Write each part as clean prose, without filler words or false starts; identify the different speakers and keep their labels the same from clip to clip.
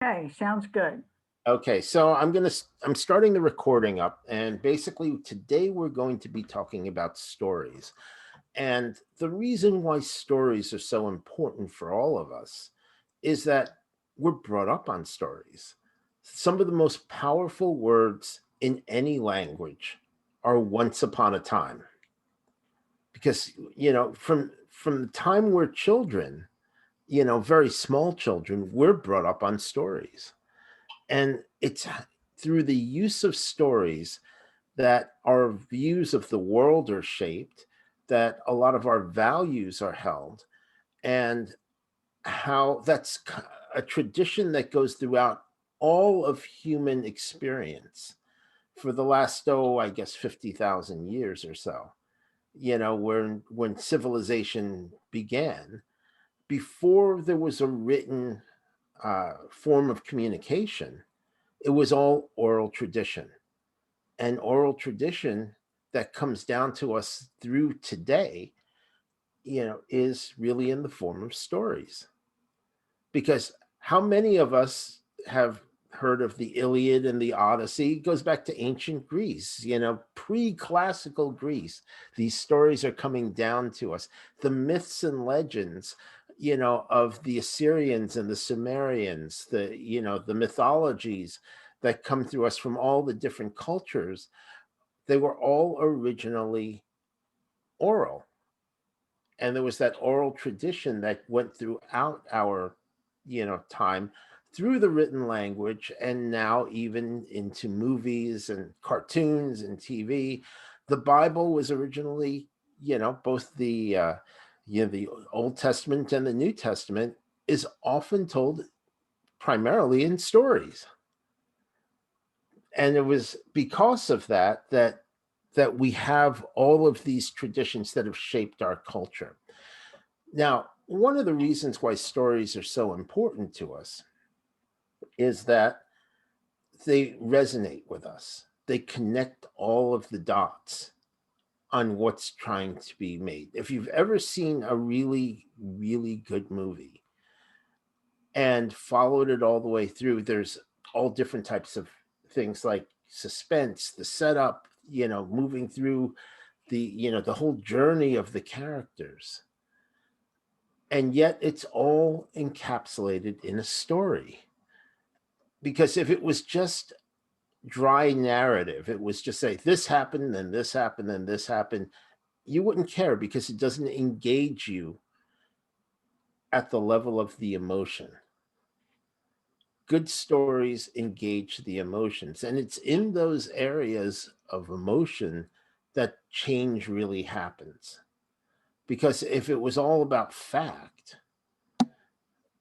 Speaker 1: Okay, sounds good.
Speaker 2: Okay, so I'm starting the recording up, and basically today we're going to be talking about stories. And the reason why stories are so important for all of us is that we're brought up on stories. Some of the most powerful words in any language are once upon a time. Because, from the time we're children, very small children, we're brought up on stories. And it's through the use of stories that our views of the world are shaped, that a lot of our values are held, and how a tradition that goes throughout all of human experience for the last, I guess 50,000 years or so. When civilization began, before there was a written form of communication, it was all oral tradition. And oral tradition that comes down to us through today, is really in the form of stories. Because how many of us have heard of the Iliad and the Odyssey? It goes back to ancient Greece, pre-classical Greece. These stories are coming down to us. The myths and legends, of the Assyrians and the Sumerians, the mythologies that come through us from all the different cultures, they were all originally oral. And there was that oral tradition that went throughout our time, through the written language, and now even into movies and cartoons and TV. The Bible was originally, both the Old Testament and the New Testament is often told primarily in stories. And it was because of that we have all of these traditions that have shaped our culture. Now, one of the reasons why stories are so important to us is that they resonate with us. They connect all of the dots on what's trying to be made. If you've ever seen a really, really good movie and followed it all the way through, there's all different types of things like suspense, the setup, moving through the whole journey of the characters. And yet it's all encapsulated in a story. Because if it was just dry narrative, it was just say this happened, then this happened, then this happened, you wouldn't care because it doesn't engage you at the level of the emotion. Good stories engage the emotions, and it's in those areas of emotion that change really happens. Because if it was all about fact,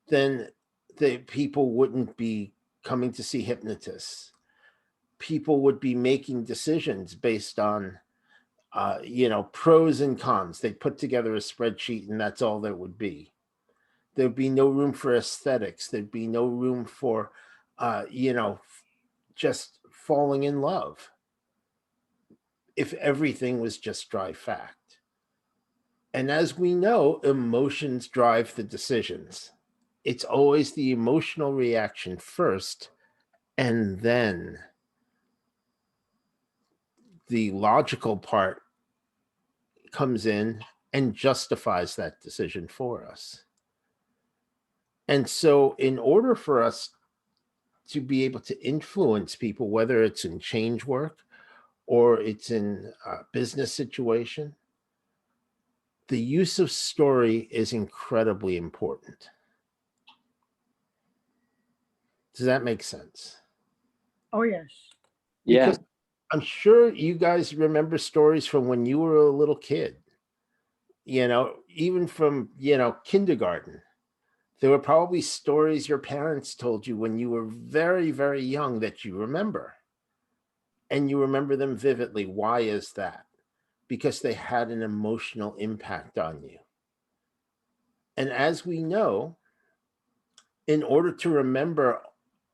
Speaker 2: then the people wouldn't be coming to see hypnotists. People would be making decisions based on pros and cons. They put together a spreadsheet and that's all there would be. There'd be no room for aesthetics. There'd be no room for just falling in love if everything was just dry fact. And as we know, emotions drive the decisions. It's always the emotional reaction first, and then the logical part comes in and justifies that decision for us. And so, in order for us to be able to influence people, whether it's in change work or it's in a business situation, the use of story is incredibly important. Does that make sense?
Speaker 1: Oh, yes.
Speaker 2: Because
Speaker 3: Yeah.
Speaker 2: I'm sure you guys remember stories from when you were a little kid, even from, kindergarten. There were probably stories your parents told you when you were very, very young that you remember. And you remember them vividly. Why is that? Because they had an emotional impact on you. And as we know, in order to remember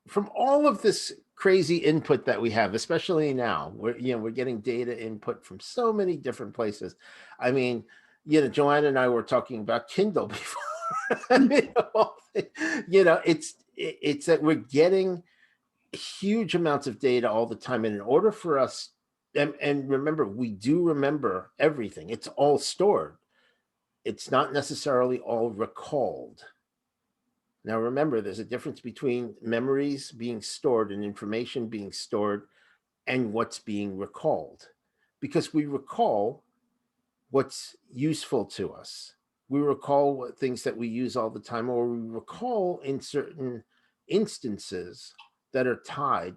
Speaker 2: from all of this crazy input that we have, especially now, we're getting data input from so many different places. I mean, Joanna and I were talking about Kindle before. I mean, it's It's that we're getting huge amounts of data all the time. And in order for us, and remember, we do remember everything. It's all stored. It's not necessarily all recalled. Now, remember, there's a difference between memories being stored and information being stored and what's being recalled, because we recall what's useful to us. We recall things that we use all the time, or we recall in certain instances that are tied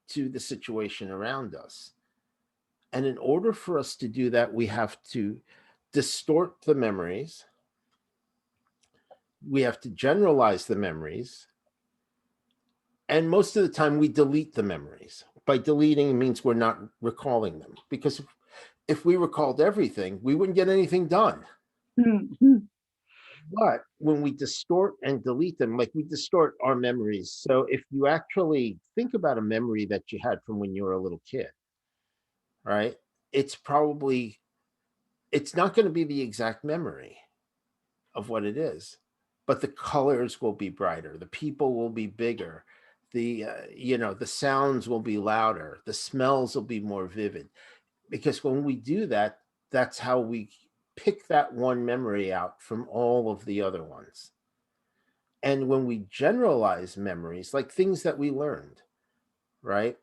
Speaker 2: to the situation around us. And in order for us to do that, we have to distort the memories. We have to generalize the memories. And most of the time we delete the memories. By deleting means we're not recalling them, because if we recalled everything, we wouldn't get anything done.
Speaker 1: Mhm.
Speaker 2: But when we distort and delete them, like we distort our memories. So if you actually think about a memory that you had from when you were a little kid, right? It's probably, it's not going to be the exact memory of what it is, but the colors will be brighter, the people will be bigger, the sounds will be louder, the smells will be more vivid. Because when we do that, that's how we pick that one memory out from all of the other ones. And when we generalize memories, like things that we learned, right?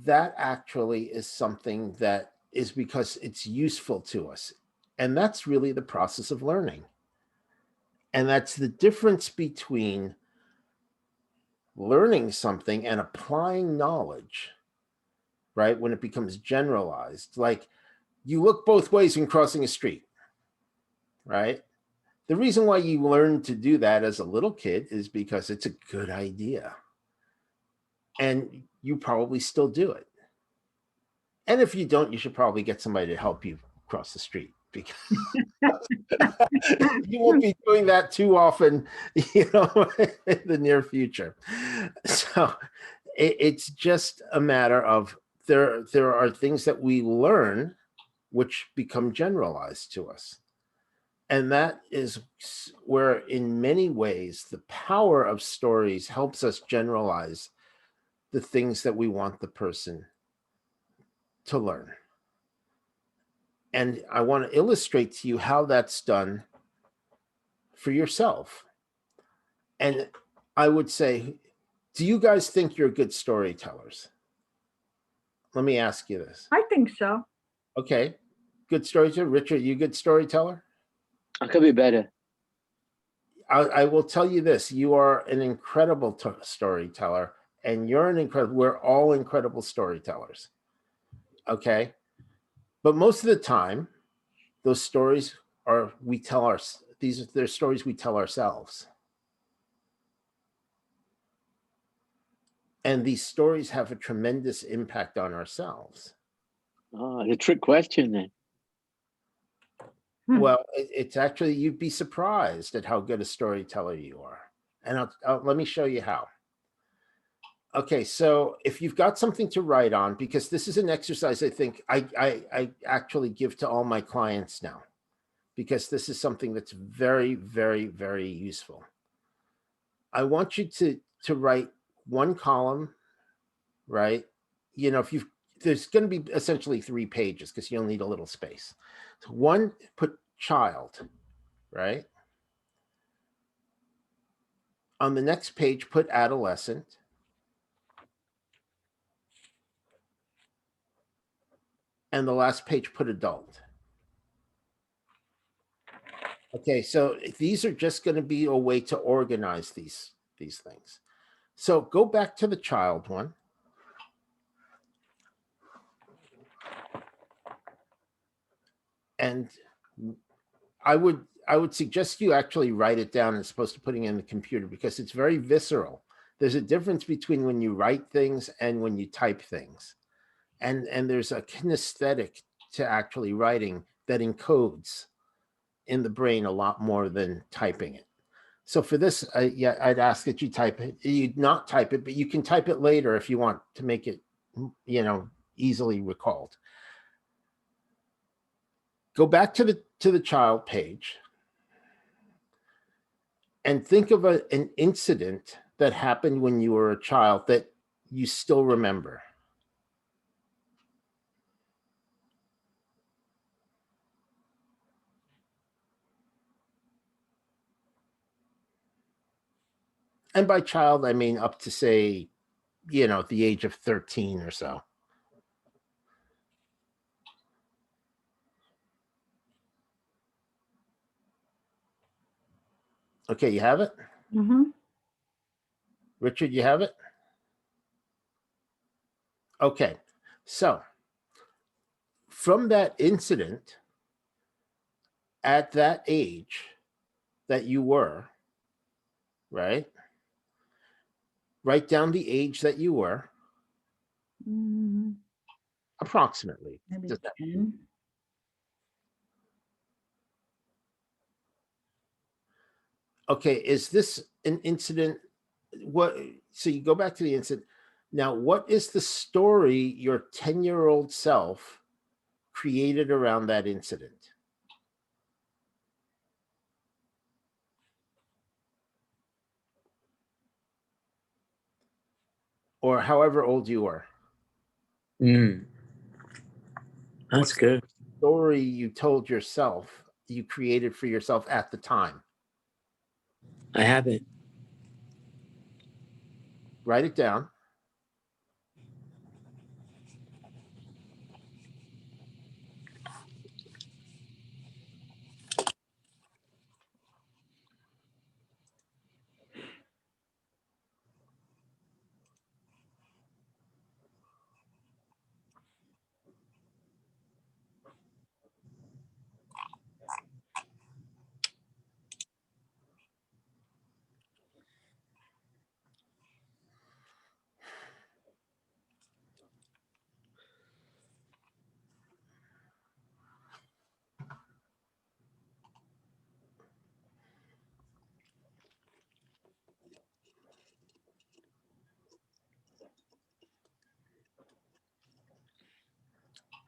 Speaker 2: That actually is something that is because it's useful to us. And that's really the process of learning. And that's the difference between learning something and applying knowledge, right? When it becomes generalized, like you look both ways when crossing a street, right? The reason why you learn to do that as a little kid is because it's a good idea. And you probably still do it. And if you don't, you should probably get somebody to help you cross the street, because you won't be doing that too often, in the near future. So it's just a matter of there are things that we learn which become generalized to us. And that is where, in many ways, the power of stories helps us generalize the things that we want the person to learn. And I want to illustrate to you how that's done for yourself. And I would say, do you guys think you're good storytellers? Let me ask you this.
Speaker 1: I think so.
Speaker 2: Okay. Good storyteller. Richard, you a good storyteller?
Speaker 3: I could be better.
Speaker 2: I will tell you this. You are an incredible storyteller, and we're all incredible storytellers. Okay. But most of the time, those stories they're stories we tell ourselves. And these stories have a tremendous impact on ourselves.
Speaker 3: Oh, it's a trick question then.
Speaker 2: Well, it's actually, you'd be surprised at how good a storyteller you are. And let me show you how. Okay, so if you've got something to write on, because this is an exercise I think I actually give to all my clients now, because this is something that's very, very, very useful. I want you to write one column, right? There's going to be essentially 3 pages because you'll need a little space. So one, put child, right? On the next page, put adolescent. And the last page, put adult. Okay, so these are just going to be a way to organize these things. So go back to the child one. And I would suggest you actually write it down as opposed to putting it in the computer, because it's very visceral. There's a difference between when you write things and when you type things. And there's a kinesthetic to actually writing that encodes in the brain a lot more than typing it. So for this, I'd ask that you type it. You'd not type it, but you can type it later if you want to make it, easily recalled. Go back to the child page. and think of an incident that happened when you were a child that you still remember. And by child, I mean up to, say, the age of 13 or so. Okay, you have it?
Speaker 1: Mm-hmm.
Speaker 2: Richard, you have it? Okay, so from that incident at that age that you were, right? Write down the age that you were,
Speaker 1: Mm,
Speaker 2: approximately.
Speaker 1: maybe
Speaker 2: Just that.
Speaker 1: 10.
Speaker 2: Okay, is this an incident? So you go back to the incident. Now, what is the story your 10-year-old self created around that incident? Or however old you are.
Speaker 3: That's good.
Speaker 2: Story you told yourself, you created for yourself at the time.
Speaker 3: I have it.
Speaker 2: Write it down.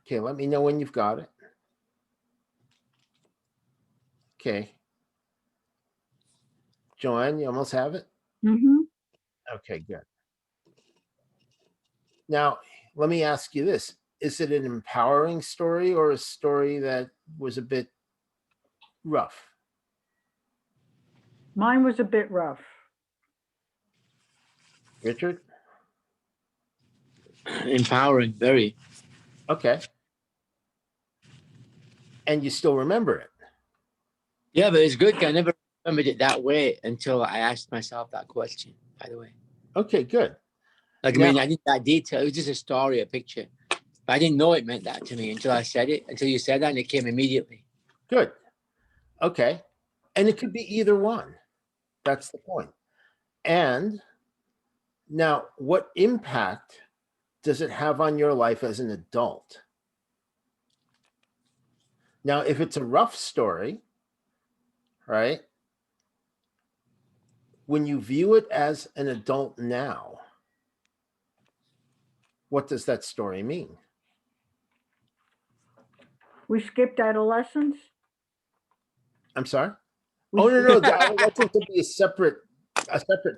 Speaker 2: Okay, let me know when you've got it. Okay. Joanne, you almost have it?
Speaker 1: Mm-hmm.
Speaker 2: Okay, good. Now, let me ask you this. Is it an empowering story or a story that was a bit rough?
Speaker 1: Mine was a bit rough.
Speaker 2: Richard?
Speaker 3: Empowering, very.
Speaker 2: Okay. And you still remember it?
Speaker 3: Yeah, but it's good. I never remembered it that way until I asked myself that question, by the way.
Speaker 2: Okay, good.
Speaker 3: Like,
Speaker 2: Now,
Speaker 3: I mean, I didn't that detail. It was just a story, a picture. But I didn't know it meant that to me until I said it, until you said that, and it came immediately.
Speaker 2: good. Okay. And it could be either one. That's the point. And now, what impact does it have on your life as an adult? Now, if it's a rough story, right? When you view it as an adult now, what does that story mean?
Speaker 1: We skipped adolescence.
Speaker 2: I'm sorry?
Speaker 1: We
Speaker 2: Oh, no,
Speaker 1: skipped-
Speaker 2: no. Adolescence would be a separate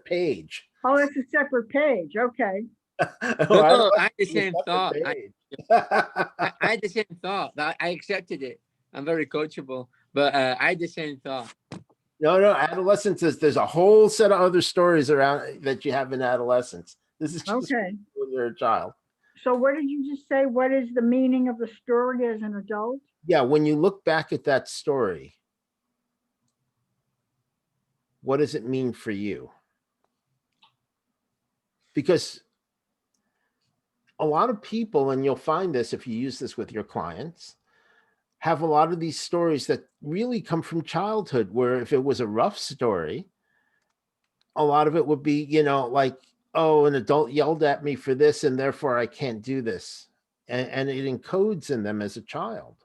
Speaker 2: page.
Speaker 1: Oh, it's a separate page. Okay.
Speaker 2: Oh,
Speaker 3: No, I
Speaker 2: adolescence
Speaker 3: had the
Speaker 2: would be a
Speaker 3: same
Speaker 2: separate
Speaker 3: thought.
Speaker 2: page.
Speaker 3: I had the same thought. But I accepted it. I'm very coachable, but I had the same thought.
Speaker 2: No, adolescence is, there's a whole set of other stories around that you have in adolescence. This is just
Speaker 1: Okay.
Speaker 2: when you're a child.
Speaker 1: So what did you just say? What is the meaning of the story as an adult?
Speaker 2: Yeah, when you look back at that story, what does it mean for you? Because a lot of people, and you'll find this if you use this with your clients, have a lot of these stories that really come from childhood, where if it was a rough story, a lot of it would be, like, oh, an adult yelled at me for this, and therefore I can't do this. And it encodes in them as a child.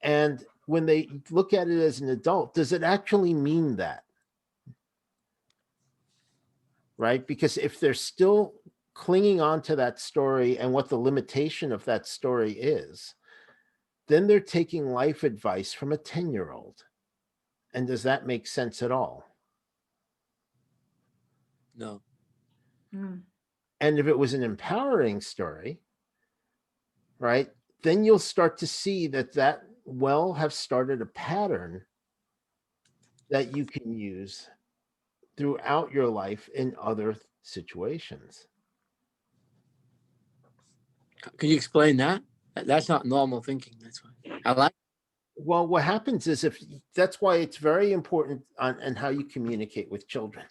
Speaker 2: And when they look at it as an adult, does it actually mean that? Right? Because if they're still clinging on to that story and what the limitation of that story is, then they're taking life advice from a 10-year-old. And does that make sense at all?
Speaker 3: No.
Speaker 1: Mm.
Speaker 2: And if it was an empowering story, right, then you'll start to see that will have started a pattern that you can use throughout your life in other situations.
Speaker 3: Can you explain that? That's not normal thinking. That's why I like.
Speaker 2: Well, what happens is that's why it's very important on how you communicate with children.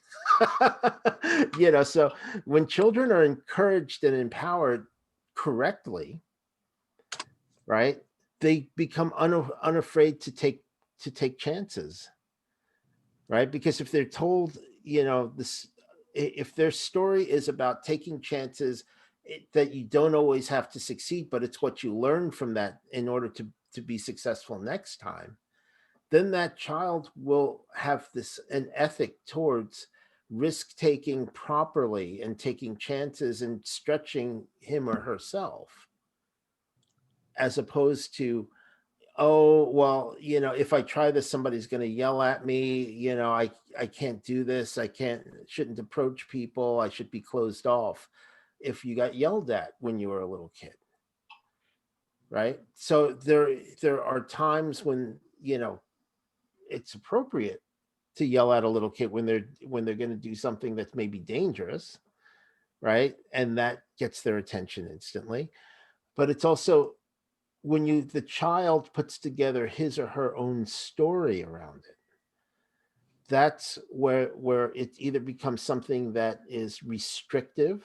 Speaker 2: So when children are encouraged and empowered correctly, right, they become unafraid to take chances, right? Because if they're told, if their story is about taking chances, that you don't always have to succeed, but it's what you learn from that in order to be successful next time, then that child will have an ethic towards risk taking properly and taking chances and stretching him or herself, as opposed to, oh, well, if I try this, somebody's going to yell at me. I can't do this. Shouldn't approach people. I should be closed off. If you got yelled at when you were a little kid, right? So there are times when, it's appropriate to yell at a little kid when they're going to do something that's maybe dangerous, right? And that gets their attention instantly. But it's also when the child puts together his or her own story around it, that's where it either becomes something that is restrictive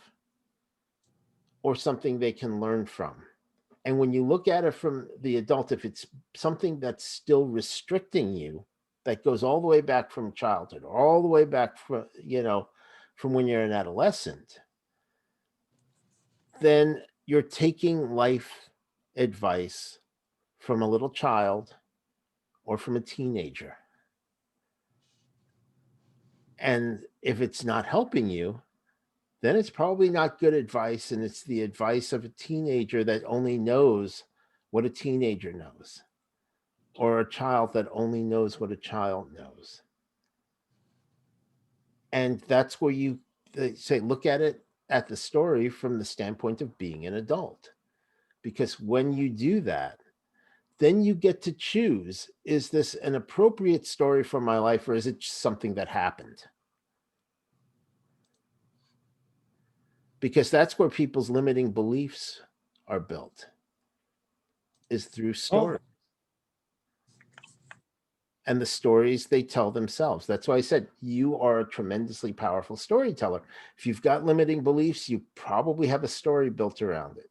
Speaker 2: or something they can learn from. And when you look at it from the adult, if it's something that's still restricting you, that goes all the way back from childhood, all the way back from when you're an adolescent, then you're taking life advice from a little child or from a teenager. And if it's not helping you, then it's probably not good advice. And it's the advice of a teenager that only knows what a teenager knows, or a child that only knows what a child knows. And that's where they say, look at it, at the story from the standpoint of being an adult. Because when you do that, then you get to choose, is this an appropriate story for my life, or is it just something that happened? Because that's where people's limiting beliefs are built, is through story. And the stories they tell themselves. That's why I said you are a tremendously powerful storyteller. If you've got limiting beliefs, you probably have a story built around it.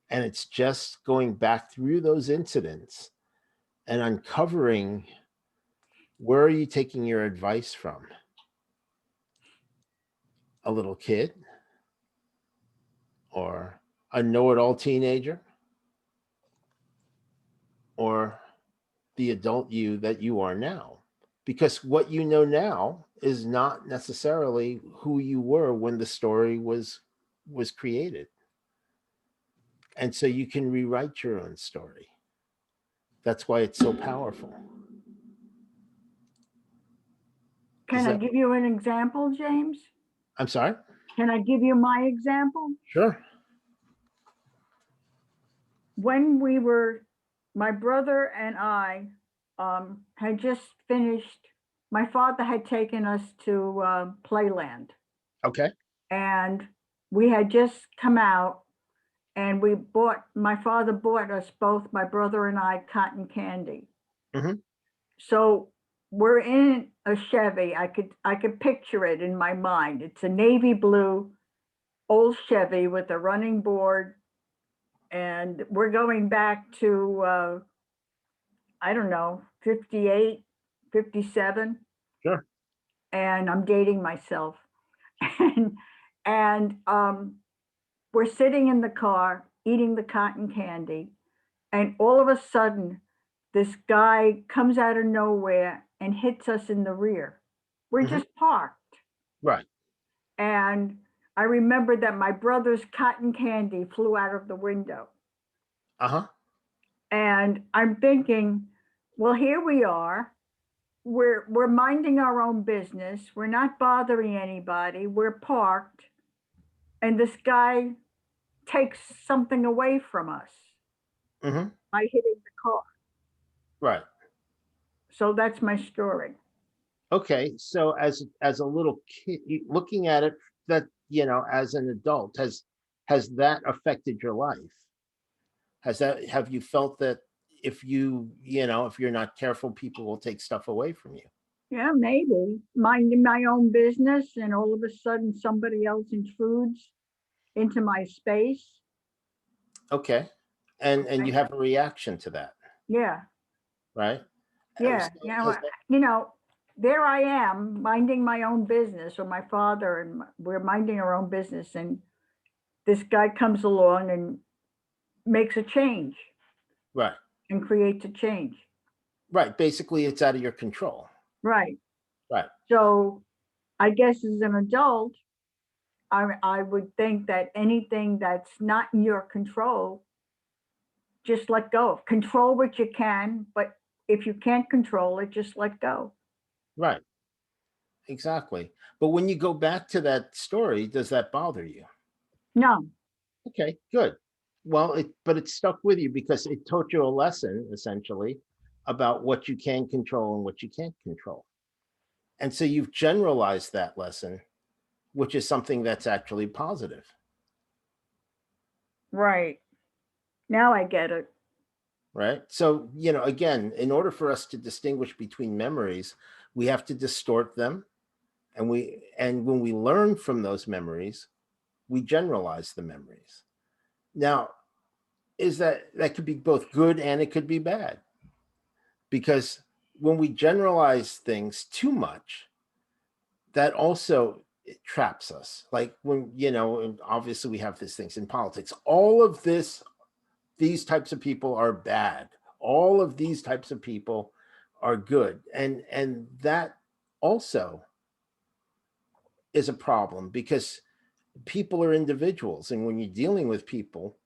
Speaker 2: And it's just going back through those incidents and uncovering, where are you taking your advice from? A little kid, or a know-it-all teenager, or the adult you that you are now? Because what you know now is not necessarily who you were when the story was created. And so you can rewrite your own story. That's why it's so powerful.
Speaker 1: Can I give you an example, James?
Speaker 2: I'm sorry?
Speaker 1: Can I give you my example?
Speaker 2: Sure.
Speaker 1: When my brother and I had just finished, my father had taken us to Playland.
Speaker 2: Okay.
Speaker 1: And we had just come out, and my father bought us both, my brother and I, cotton candy.
Speaker 2: Mm-hmm.
Speaker 1: So we're in a Chevy. I could picture it in my mind. It's a navy blue old Chevy with a running board. And we're going back to, I don't know, 58, 57.
Speaker 2: Sure.
Speaker 1: And I'm dating myself. And we're sitting in the car eating the cotton candy. And all of a sudden, this guy comes out of nowhere and hits us in the rear. We're
Speaker 2: Mm-hmm.
Speaker 1: just parked.
Speaker 2: Right.
Speaker 1: And I remember that my brother's cotton candy flew out of the window.
Speaker 2: Uh-huh.
Speaker 1: And I'm thinking, well, here we are. we're minding our own business. We're not bothering anybody. We're parked, and this guy takes something away from us
Speaker 2: Hmm.
Speaker 1: by hitting the car.
Speaker 2: Right.
Speaker 1: So that's my story.
Speaker 2: Okay. So as a little kid, looking at it, that as an adult, has that affected your life? Have you felt that if you're not careful, people will take stuff away from you?
Speaker 1: Yeah, maybe minding my own business, and all of a sudden somebody else intrudes into my space.
Speaker 2: Okay. And you
Speaker 1: Okay.
Speaker 2: have a reaction to that,
Speaker 1: Yeah,
Speaker 2: right?
Speaker 1: yeah.
Speaker 2: So has that,
Speaker 1: There I am minding my own business, or my father, and we're minding our own business, and this guy comes along and makes a change
Speaker 2: right,
Speaker 1: and creates a change.
Speaker 2: right. Basically, it's out of your control.
Speaker 1: Right.
Speaker 2: Right,
Speaker 1: So I guess as an adult, I would think that anything that's not in your control, just let go. Control what you can, but if you can't control it, just let go.
Speaker 2: right. Exactly. But when you go back to that story, does that bother you?
Speaker 1: No,
Speaker 2: Okay, good. Well, but it stuck with you because it taught you a lesson essentially about what you can control and what you can't control. And so you've generalized that lesson, which is something that's actually positive,
Speaker 1: right. Now I get it.
Speaker 2: right? So, again, in order for us to distinguish between memories, we have to distort them. And when we learn from those memories, we generalize the memories. Now, is that could be both good and it could be bad, because when we generalize things too much, that also it traps us. Like when, and obviously we have these things in politics, all of these types of people are bad, all of these types of people are good, and that also is a problem, because people are individuals, and when you're dealing with people,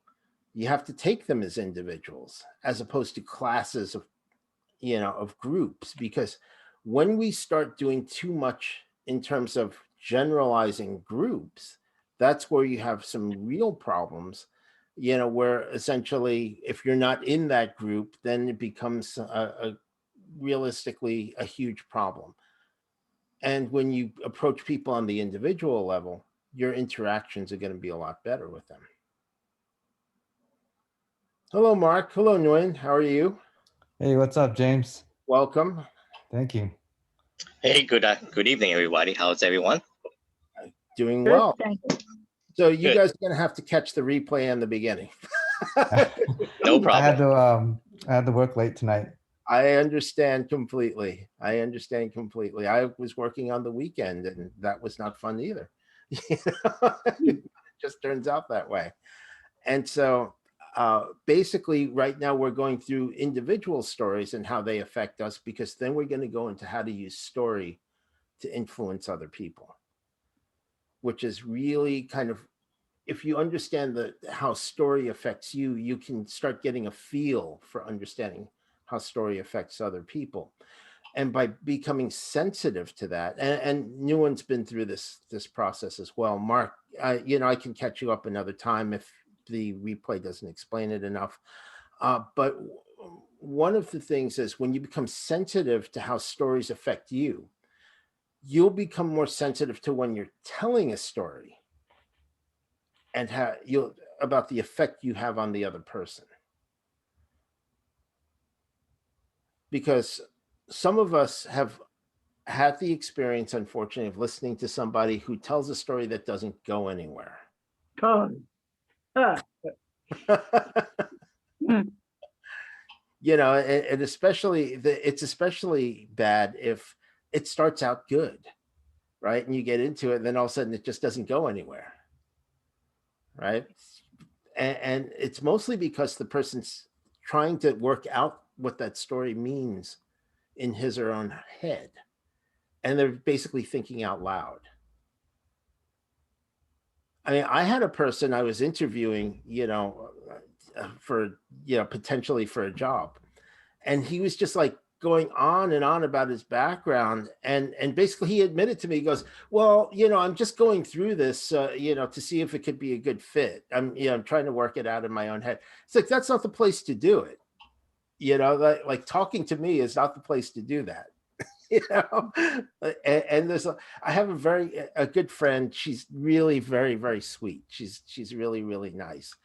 Speaker 2: you have to take them as individuals as opposed to classes of groups, because when we start doing too much in terms of generalizing groups, that's where you have some real problems, where essentially if you're not in that group, then it becomes realistically a huge problem. And when you approach people on the individual level, your interactions are going to be a lot better with them. Hello, Mark. Hello, Nguyen. How are you?
Speaker 4: Hey, what's up, James?
Speaker 2: Welcome.
Speaker 4: Thank you.
Speaker 5: Hey, good evening, everybody. How's everyone?
Speaker 2: Doing
Speaker 1: Good,
Speaker 2: well.
Speaker 1: thank you.
Speaker 2: So you
Speaker 5: Good.
Speaker 2: guys are going to have to catch the replay in the beginning.
Speaker 5: No
Speaker 4: I had
Speaker 5: problem.
Speaker 4: to work late tonight.
Speaker 2: I understand completely. I was working on the weekend, and that was not fun either. It just turns out that way. And so basically right now we're going through individual stories and how they affect us, because then we're going to go into how to use story to influence other people, which is really kind of, if you understand how story affects you, you can start getting a feel for understanding how story affects other people. And by becoming sensitive to that, and Nguyen's been through this process as well. Mark, I can catch you up another time if the replay doesn't explain it enough. But one of the things is, when you become sensitive to how stories affect you, you'll become more sensitive to when you're telling a story and about the effect you have on the other person. Because some of us have had the experience, unfortunately, of listening to somebody who tells a story that doesn't go anywhere.
Speaker 1: Oh, mm,
Speaker 2: And especially it's especially bad if it starts out good, right? And you get into it, and then all of a sudden it just doesn't go anywhere, right? And it's mostly because the person's trying to work out what that story means in his or her own head, and they're basically thinking out loud. I mean, I had a person I was interviewing, for potentially for a job, and he was just like going on and on about his background, and basically he admitted to me, he goes, well, I'm just going through this, to see if it could be a good fit. I'm trying to work it out in my own head. It's like, that's not the place to do it. Like talking to me is not the place to do that. And I have a good friend. She's really very, very sweet. She's really, really nice.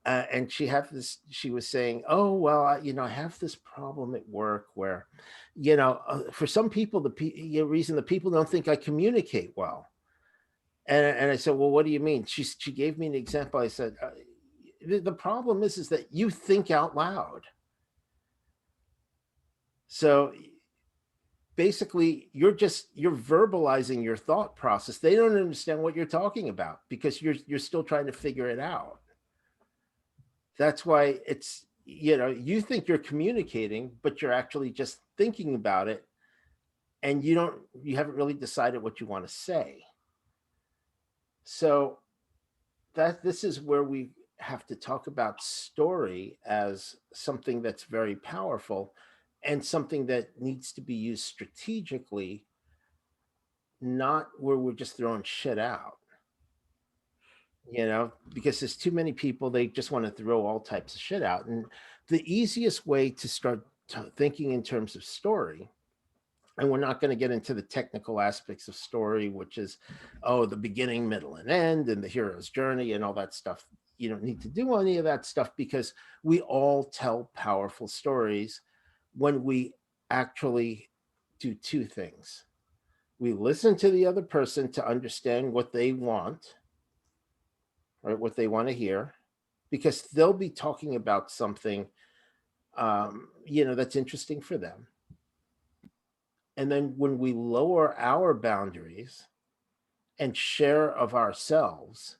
Speaker 2: And she was saying, oh, well, I have this problem at work where, for some people, the reason the people don't think I communicate well. And I said, well, what do you mean? She gave me an example. I said, the problem is that you think out loud. So basically you're verbalizing your thought process. They don't understand what you're talking about because you're still trying to figure it out. That's why it's, you think you're communicating, but you're actually just thinking about it, and you haven't really decided what you want to say. So this is where we have to talk about story as something that's very powerful and something that needs to be used strategically, not where we're just throwing shit out. Because there's too many people, they just want to throw all types of shit out. And the easiest way to start thinking in terms of story, and we're not going to get into the technical aspects of story, which is, the beginning, middle, and end, and the hero's journey, and all that stuff. You don't need to do any of that stuff, because we all tell powerful stories when we actually do two things. We listen to the other person to understand what they want, right? What they want to hear, because they'll be talking about something, that's interesting for them. And then when we lower our boundaries and share of ourselves,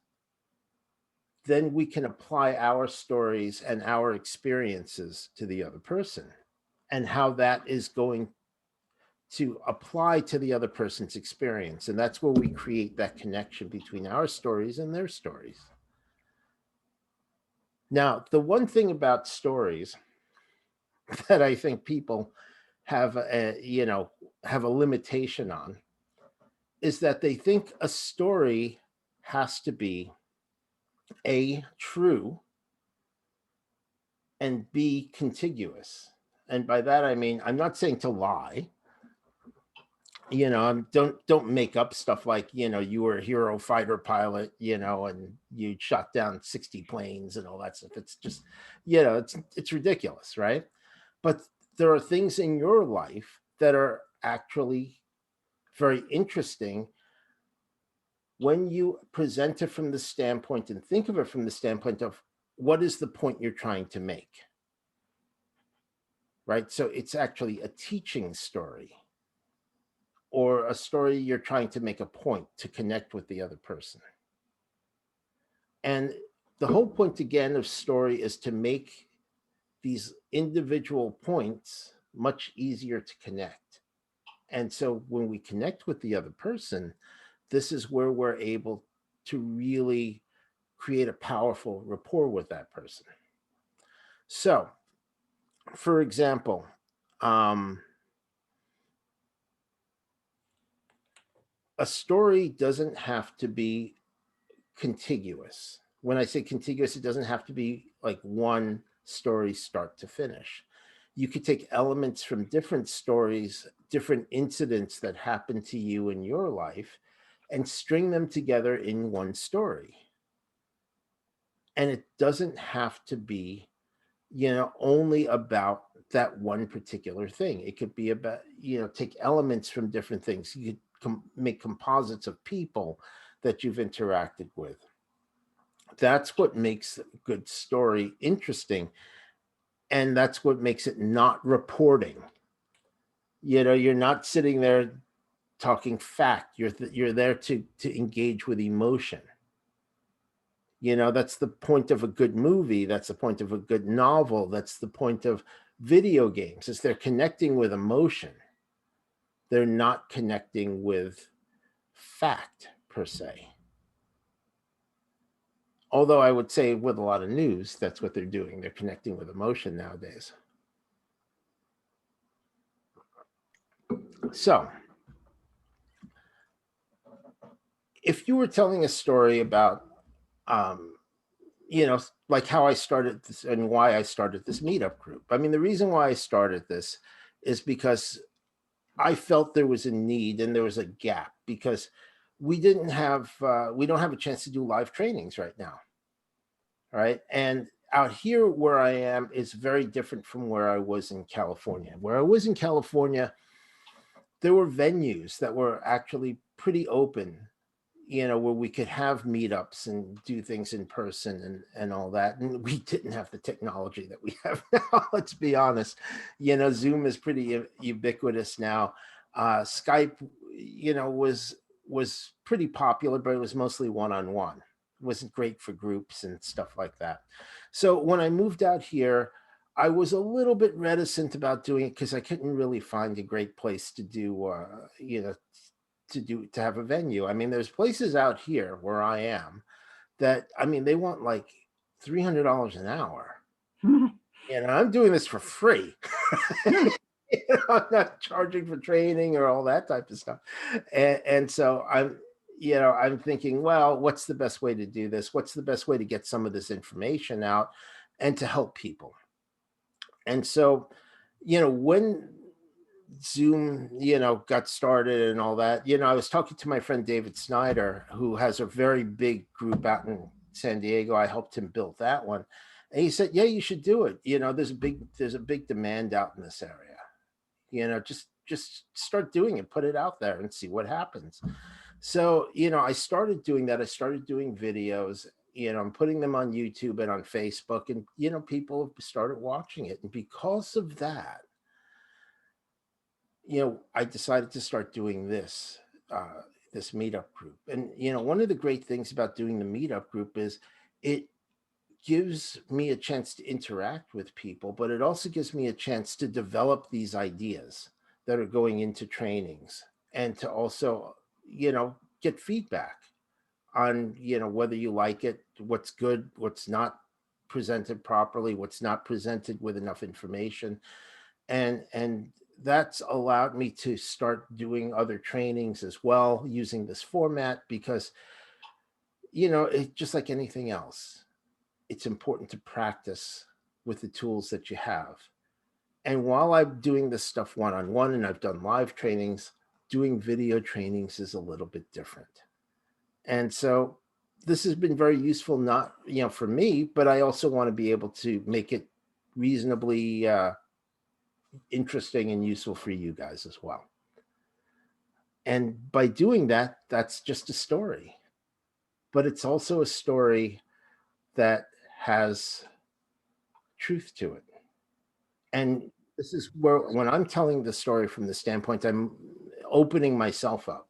Speaker 2: then we can apply our stories and our experiences to the other person, and how that is going to apply to the other person's experience. And that's where we create that connection between our stories and their stories. Now, the one thing about stories that I think people have a limitation on is that they think a story has to be A, true, and B, contiguous. And by that, I mean, I'm not saying to lie. Don't make up stuff like, you were a hero fighter pilot, and you shot down 60 planes and all that stuff. It's just, it's ridiculous, right? But there are things in your life that are actually very interesting when you present it from the standpoint and think of it from the standpoint of what is the point you're trying to make, right? So it's actually a teaching story, or a story you're trying to make a point to connect with the other person. And the whole point, again, of story is to make these individual points much easier to connect. And so when we connect with the other person, this is where we're able to really create a powerful rapport with that person. So, for example, a story doesn't have to be contiguous. When I say contiguous, it doesn't have to be like one story start to finish. You could take elements from different stories, different incidents that happened to you in your life, and string them together in one story. And it doesn't have to be, only about that one particular thing. It could be about, take elements from different things. You could make composites of people that you've interacted with. That's what makes a good story interesting. And that's what makes it not reporting. You're not sitting there talking fact. You're there to engage with emotion. That's the point of a good movie. That's the point of a good novel. That's the point of video games, is they're connecting with emotion. They're not connecting with fact per se. Although I would say with a lot of news, that's what they're doing. They're connecting with emotion nowadays. So if you were telling a story about, you know, like how I started this and why I started this meetup group. I mean, the reason why I started this is because I felt there was a need and there was a gap because we don't have a chance to do live trainings right now. Right. And out here where I am is very different from where I was in California. Where I was in California, there were venues that were actually pretty open, you know, where we could have meetups and do things in person and all that. And we didn't have the technology that we have now. Let's be honest. You know, Zoom is pretty ubiquitous now. Skype, you know, was pretty popular, but it was mostly one-on-one. It wasn't great for groups and stuff like that. So when I moved out here, I was a little bit reticent about doing it because I couldn't really find a great place to do, you know, to have a venue. I mean, there's places out here where I am that, I mean, they want like $300 an hour. And I'm doing this for free. You know, I'm not charging for training or all that type of stuff. And so I'm, you know, I'm thinking, well, what's the best way to do this? What's the best way to get some of this information out and to help people? And so, you know, when Zoom, you know, got started and all that, you know, I was talking to my friend David Snyder, who has a very big group out in San Diego. I helped him build that one. And he said, yeah, you should do it. You know, there's a big demand out in this area. You know, just start doing it, put it out there and see what happens. So, you know, I started doing that. I started doing videos, you know, I'm putting them on YouTube and on Facebook, and, you know, people have started watching it. And because of that, you know, I decided to start doing this, this meetup group. And, you know, one of the great things about doing the meetup group is it gives me a chance to interact with people, but it also gives me a chance to develop these ideas that are going into trainings and to also, you know, get feedback on, you know, whether you like it, what's good, what's not presented properly, what's not presented with enough information. And that's allowed me to start doing other trainings as well using this format because, you know, it's just like anything else. It's important to practice with the tools that you have. And while I'm doing this stuff one-on-one and I've done live trainings, doing video trainings is a little bit different. And so this has been very useful, not, you know, for me, but I also want to be able to make it reasonably interesting and useful for you guys as well. And by doing that, that's just a story, but it's also a story that has truth to it. And this is where, when I'm telling the story from the standpoint, I'm opening myself up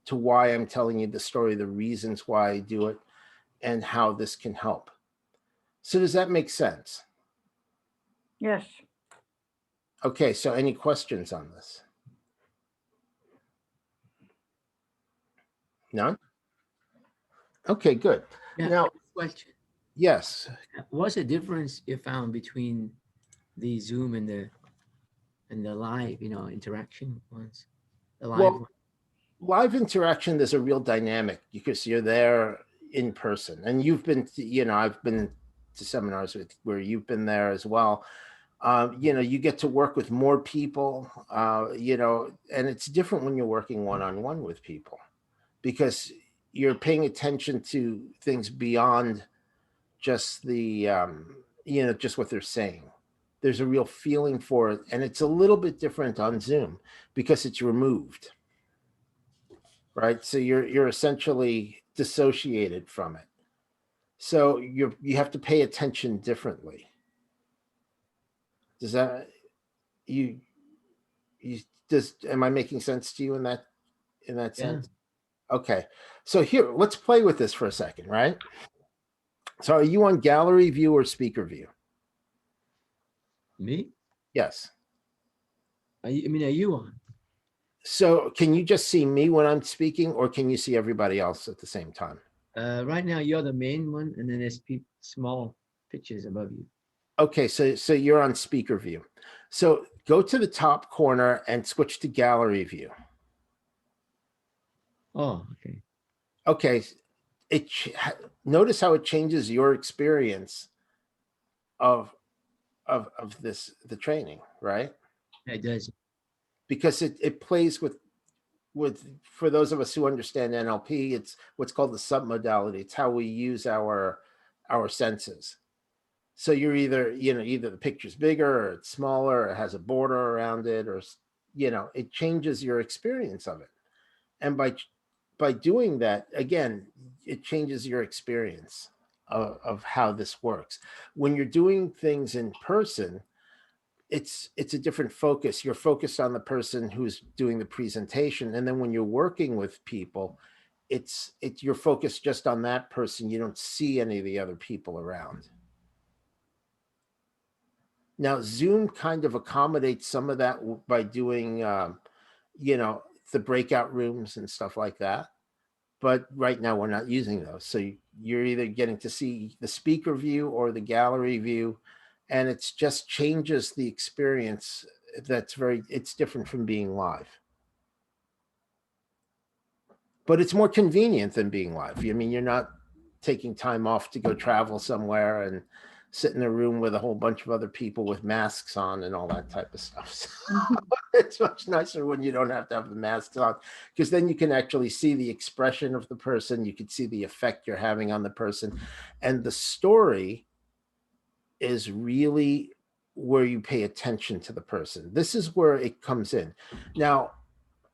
Speaker 2: to why I'm telling you the story, the reasons why I do it, and how this can help. So does that make sense?
Speaker 1: Yes.
Speaker 2: Okay, so any questions on this? None? Okay, good.
Speaker 3: Yeah,
Speaker 2: Now,
Speaker 3: question.
Speaker 2: yes.
Speaker 3: What's the difference you found between the Zoom and the live, you know, interaction ones? The live
Speaker 2: Well,
Speaker 3: one?
Speaker 2: live interaction, there's a real dynamic because you're there in person, and you've been, you know, I've been to seminars where you've been there as well. You know, you get to work with more people, you know, and it's different when you're working one-on-one with people because you're paying attention to things beyond just the, you know, just what they're saying. There's a real feeling for it, and it's a little bit different on Zoom because it's removed. Right, so you're essentially dissociated from it, so you have to pay attention differently. Does that you does am I making sense to you in that sense? Okay, so here, let's play with this for a second, right? So are you on gallery view or speaker view?
Speaker 3: Me?
Speaker 2: Yes.
Speaker 3: I mean, are you on?
Speaker 2: So can you just see me when I'm speaking, or can you see everybody else at the same time?
Speaker 3: Right now, you're the main one, and then there's small pictures above you.
Speaker 2: Okay, so you're on speaker view. So go to the top corner and switch to gallery view.
Speaker 3: Oh, okay.
Speaker 2: Okay, notice how it changes your experience of the training, right?
Speaker 3: It does.
Speaker 2: Because it plays with for those of us who understand NLP, it's what's called the submodality. It's how we use our senses. So you're either the picture's bigger or it's smaller, or it has a border around it, or it changes your experience of it. And by doing that, again, it changes your experience of how this works. When you're doing things in person, it's a different focus. You're focused on the person who's doing the presentation, and then when you're working with people, it's you're focused just on that person. You don't see any of the other people around. Now, Zoom kind of accommodates some of that by doing, the breakout rooms and stuff like that. But right now, we're not using those. So you're either getting to see the speaker view or the gallery view, and it's just changes the experience. It's different from being live. But it's more convenient than being live. I mean, you're not taking time off to go travel somewhere and sit in a room with a whole bunch of other people with masks on and all that type of stuff. So it's much nicer when you don't have to have the masks on, because then you can actually see the expression of the person. You can see the effect you're having on the person. And the story is really where you pay attention to the person. This is where it comes in. Now,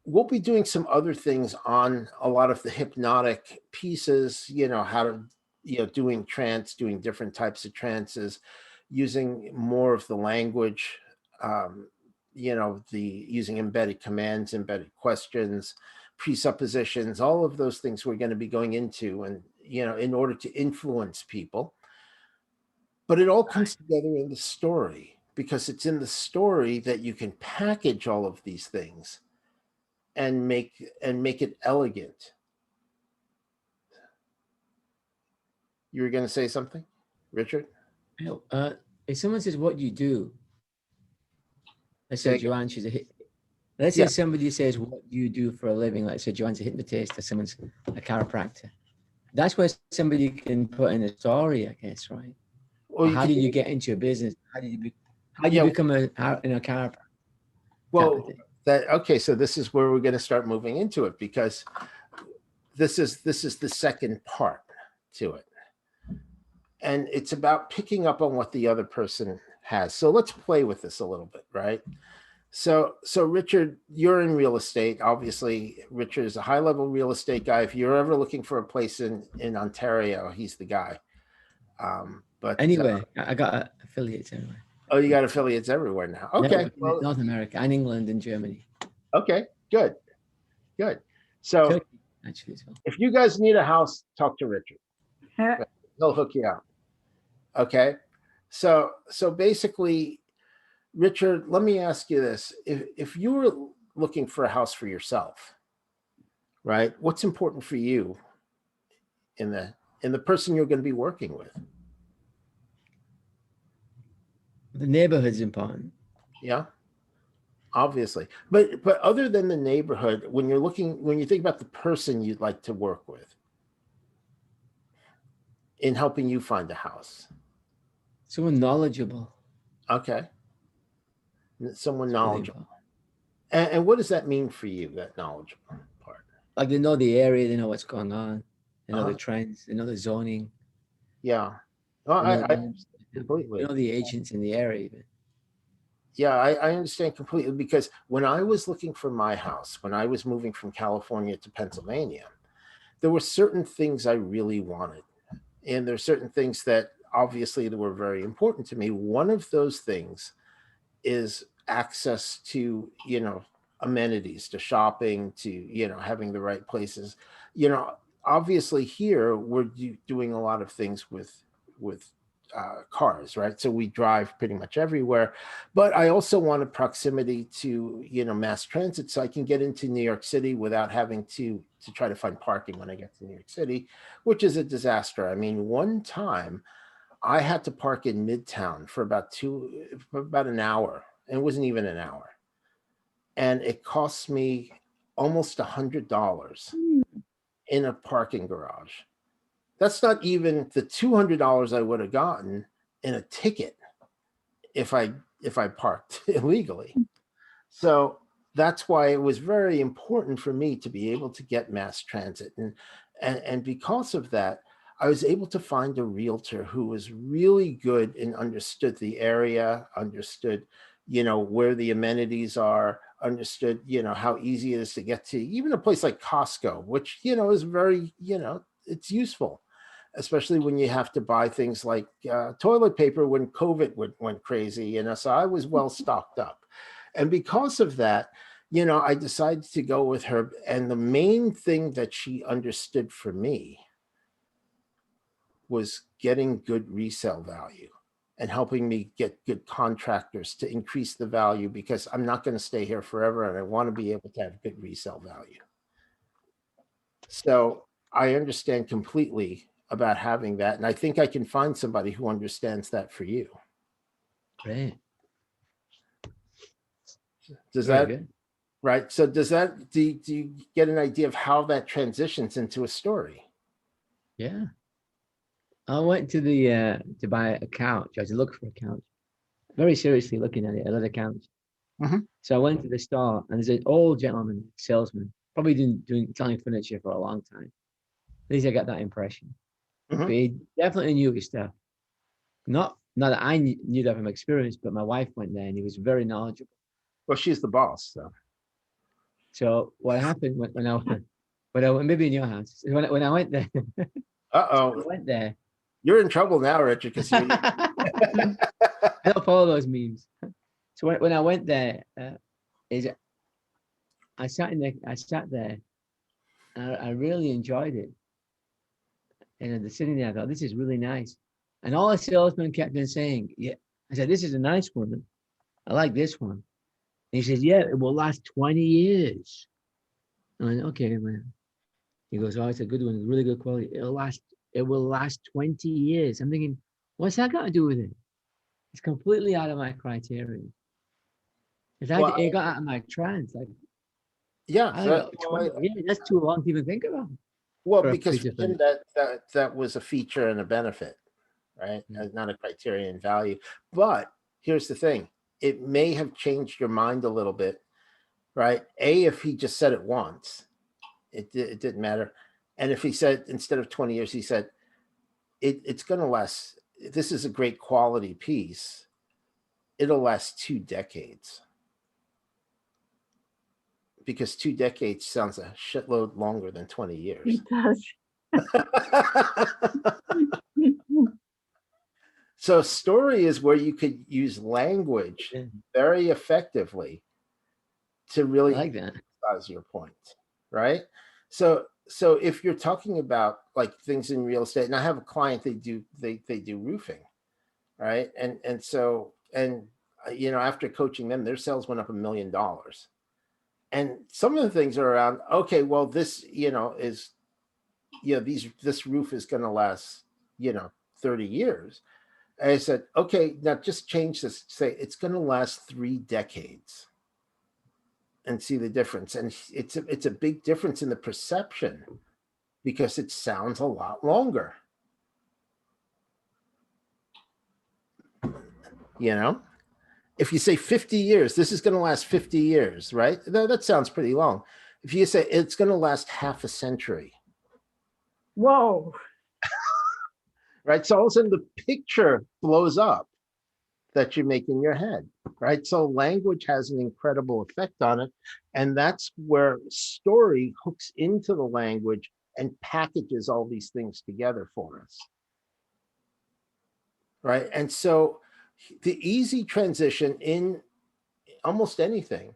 Speaker 2: we'll be doing some other things on a lot of the hypnotic pieces, how to, doing different types of trances, using more of the language, using embedded commands, embedded questions, presuppositions, all of those things we're going to be going into, and, in order to influence people. But it all comes together in the story, because it's in the story that you can package all of these things and make it elegant. You were going to say something, Richard?
Speaker 3: If someone says, "What you do?" Let's
Speaker 2: Say
Speaker 3: say
Speaker 2: again.
Speaker 3: Joanne, she's a Let's say somebody says, "What do you do for a living?" Let's say Joanne's a hypnotist, or someone's a chiropractor. That's where somebody can put in a story, I guess, right?
Speaker 2: Well,
Speaker 3: How did you get into a business? How did you become a chiropractor?
Speaker 2: Well, okay. So this is where we're going to start moving into it, because this is the second part to it, and it's about picking up on what the other person has. So let's play with this a little bit, right? So Richard, you're in real estate. Obviously, Richard is a high-level real estate guy. If you're ever looking for a place in Ontario, he's the guy. But
Speaker 3: anyway, I got affiliates anyway.
Speaker 2: Oh, you got affiliates everywhere now. Okay.
Speaker 3: Well, North America and England and Germany.
Speaker 2: Okay, good. So
Speaker 3: Turkey, actually, as well.
Speaker 2: If you guys need a house, talk to Richard. He'll hook you out. Okay. So basically, Richard, let me ask you this. If you were looking for a house for yourself, right? What's important for you in the person you're going to be working with?
Speaker 3: The neighborhood's important.
Speaker 2: Yeah, obviously. But other than the neighborhood, when you think about the person you'd like to work with in helping you find a house.
Speaker 3: Someone knowledgeable.
Speaker 2: Okay. Someone knowledgeable. And what does that mean for you, that knowledgeable part?
Speaker 3: Like they know the area, they know what's going on, they know the trends, they know the zoning.
Speaker 2: Yeah. Well, I completely.
Speaker 3: They know the agents in the area even.
Speaker 2: Yeah, I understand completely, because when I was looking for my house, when I was moving from California to Pennsylvania, there were certain things I really wanted. And there's certain things that obviously that were very important to me. One of those things is access to, amenities, to shopping, to, having the right places. Obviously here we're doing a lot of things with cars, right? So we drive pretty much everywhere, but I also want a proximity to, mass transit, so I can get into New York City without having to try to find parking when I get to New York City, which is a disaster. I mean, one time I had to park in Midtown for about an hour. It wasn't even an hour. And it cost me almost $100 in a parking garage. That's not even the $200 I would have gotten in a ticket if I parked illegally. So that's why it was very important for me to be able to get mass transit. And because of that, I was able to find a realtor who was really good and understood the area, understood, where the amenities are, understood, how easy it is to get to even a place like Costco, which, is very, it's useful, especially when you have to buy things like toilet paper when COVID went crazy, so I was well stocked up. And because of that, I decided to go with her. And the main thing that she understood for me was getting good resale value and helping me get good contractors to increase the value, because I'm not going to stay here forever and I want to be able to have good resale value. So I understand completely about having that. And I think I can find somebody who understands that for you.
Speaker 3: Great.
Speaker 2: Does
Speaker 3: Very
Speaker 2: that,
Speaker 3: good.
Speaker 2: right? So do you get an idea of how that transitions into a story?
Speaker 3: Yeah. I went to the to buy a couch. I was looking for a couch. Very seriously looking at it, a leather couch.
Speaker 2: Mhm.
Speaker 3: So I went to the store and there's an old gentleman, salesman, probably doing selling furniture for a long time. At least I got that impression.
Speaker 2: Mhm.
Speaker 3: But he definitely knew his stuff. Not that I knew that from experience, but my wife went there and he was very knowledgeable.
Speaker 2: Well, she's the boss, so.
Speaker 3: So what happened when I went, maybe in your house, when I went there, I went there.
Speaker 2: You're in trouble now, Richard, because you.
Speaker 3: I don't follow those memes. So when I went there, I sat there, and I really enjoyed it. And the sitting there, I thought, this is really nice. And all the salesman kept on saying, yeah. I said, this is a nice one. I like this one. And he says, yeah, it will last 20 years. I went, okay, man. He goes, oh, it's a good one. It's really good quality. It will last 20 years. I'm thinking, what's that got to do with it? It's completely out of my criteria. It got out of my trance. Like,
Speaker 2: Yeah,
Speaker 3: I don't know, 20 years, that's too long to even think about.
Speaker 2: well,
Speaker 3: for a
Speaker 2: because
Speaker 3: piece of
Speaker 2: for him that was a feature and a benefit, right?
Speaker 3: Mm.
Speaker 2: Not a criterion value. But here's the thing: it may have changed your mind a little bit, right? If he just said it once, it didn't matter. And if he said, instead of 20 years, he said, it's going to last. This is a great quality piece. It'll last 2 decades. Because 2 decades sounds a shitload longer than 20 years.
Speaker 1: It does.
Speaker 2: So story is where you could use language
Speaker 3: Yeah.
Speaker 2: very effectively to really
Speaker 3: I like that.
Speaker 2: emphasize your point, right? So if you're talking about like things in real estate, and I have a client, they do roofing, right? And after coaching them, their sales went up $1 million. And some of the things are around, okay, well, this, is, this roof is going to last, 30 years. And I said, okay, now just change this, say it's going to last 3 decades and see the difference. And it's a big difference in the perception because it sounds a lot longer. If you say 50 years, this is going to last 50 years, right? That sounds pretty long. If you say it's going to last half a century.
Speaker 1: Whoa.
Speaker 2: Right. So all of a sudden the picture blows up that you make in your head. Right. So language has an incredible effect on it. And that's where story hooks into the language and packages all these things together for us. Right. And so the easy transition in almost anything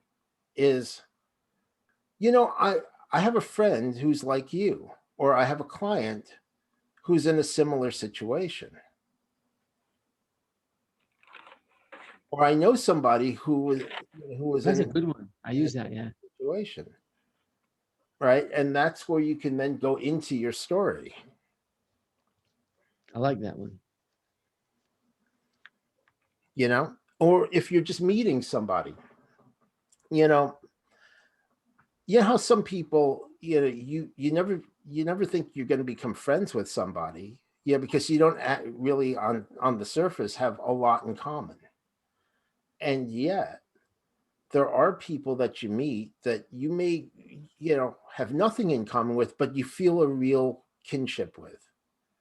Speaker 2: is, I have a friend who's like you, or I have a client who's in a similar situation. Or I know somebody who was
Speaker 3: That's
Speaker 2: in
Speaker 3: a good one. I use that, yeah.
Speaker 2: situation. Right. And that's where you can then go into your story.
Speaker 3: I like that one.
Speaker 2: you know, or if you're just meeting somebody, you know, how some people, you never think you're going to become friends with somebody, because you don't really on the surface have a lot in common. And yet there are people that you meet that you may, have nothing in common with, but you feel a real kinship with.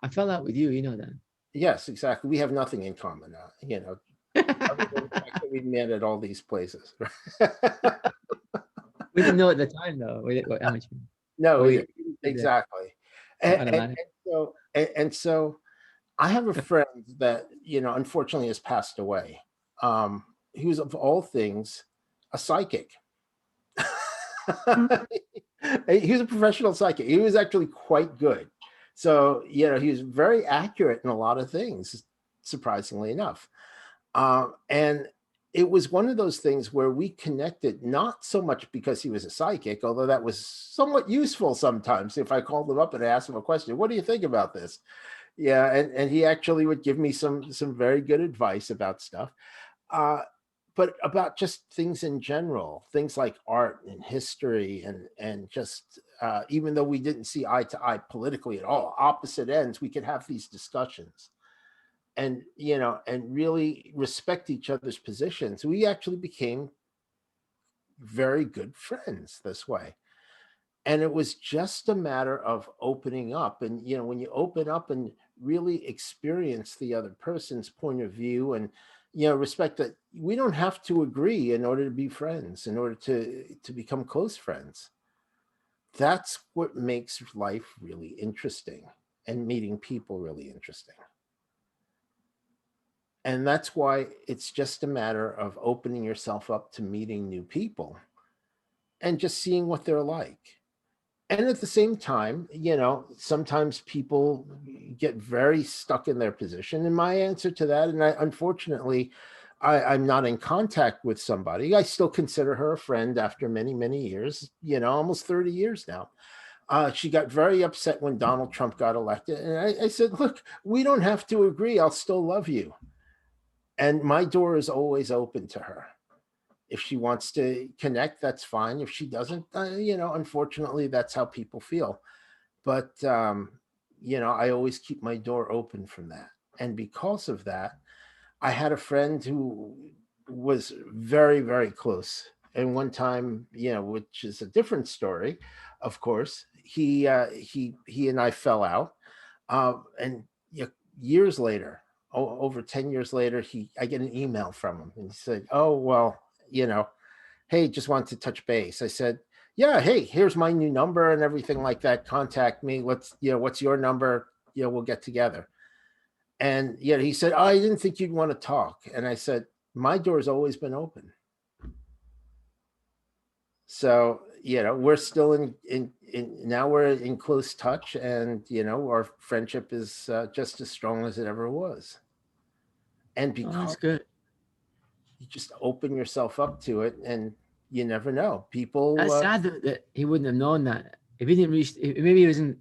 Speaker 3: I felt that with you, you know that.
Speaker 2: Yes, exactly. We have nothing in common, other than the fact that we met at all these places.
Speaker 3: We didn't know at the time though. How much?
Speaker 2: No,
Speaker 3: We
Speaker 2: exactly.
Speaker 3: automatic.
Speaker 2: So I have a friend that, unfortunately has passed away. He was, of all things, a psychic. He was a professional psychic. He was actually quite good. So, he was very accurate in a lot of things, surprisingly enough. And it was one of those things where we connected, not so much because he was a psychic, although that was somewhat useful sometimes. If I called him up and asked him a question, what do you think about this? Yeah, and he actually would give me some very good advice about stuff. But about just things in general, things like art and history, and just even though we didn't see eye to eye politically at all, opposite ends, we could have these discussions and and really respect each other's positions. We actually became very good friends this way. And it was just a matter of opening up. And when you open up and really experience the other person's point of view, and respect that we don't have to agree in order to be friends, in order to become close friends. That's what makes life really interesting, and meeting people really interesting. And that's why it's just a matter of opening yourself up to meeting new people and just seeing what they're like. And at the same time, sometimes people get very stuck in their position. And my answer to that, and unfortunately, I'm not in contact with somebody. I still consider her a friend after many, many years, almost 30 years now. She got very upset when Donald Trump got elected. And I said, look, we don't have to agree. I'll still love you. And my door is always open to her. If she wants to connect, that's fine. If she doesn't, unfortunately, that's how people feel. But, I always keep my door open from that. And because of that, I had a friend who was very, very close. And one time, which is a different story, of course, he and I fell out. And years later, over 10 years later, I get an email from him, and he said, oh, well, hey, just wanted to touch base. I said, yeah, hey, here's my new number and everything like that. Contact me. What's your number? We'll get together. And he said, oh, I didn't think you'd want to talk. And I said, my door's always been open. So, we're still in now we're in close touch, and, our friendship is just as strong as it ever was. And
Speaker 3: Oh,
Speaker 2: because
Speaker 3: that's good.
Speaker 2: you just open yourself up to it, and you never know. People.
Speaker 3: That's sad that he wouldn't have known that. If he didn't reach, maybe he wasn't.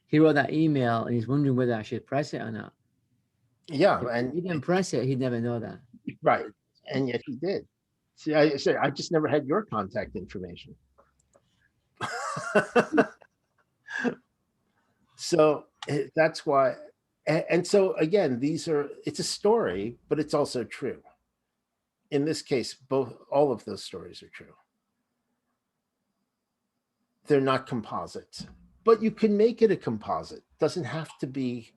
Speaker 3: He wrote that email and he's wondering whether I should press it or not.
Speaker 2: Yeah,
Speaker 3: If
Speaker 2: and
Speaker 3: he didn't press it, he'd never know that.
Speaker 2: right, and yet he did. See, I said I just never had your contact information. So that's why. And so again, it's a story, but it's also true. In this case, all of those stories are true. They're not composites, but you can make it a composite. Doesn't have to be,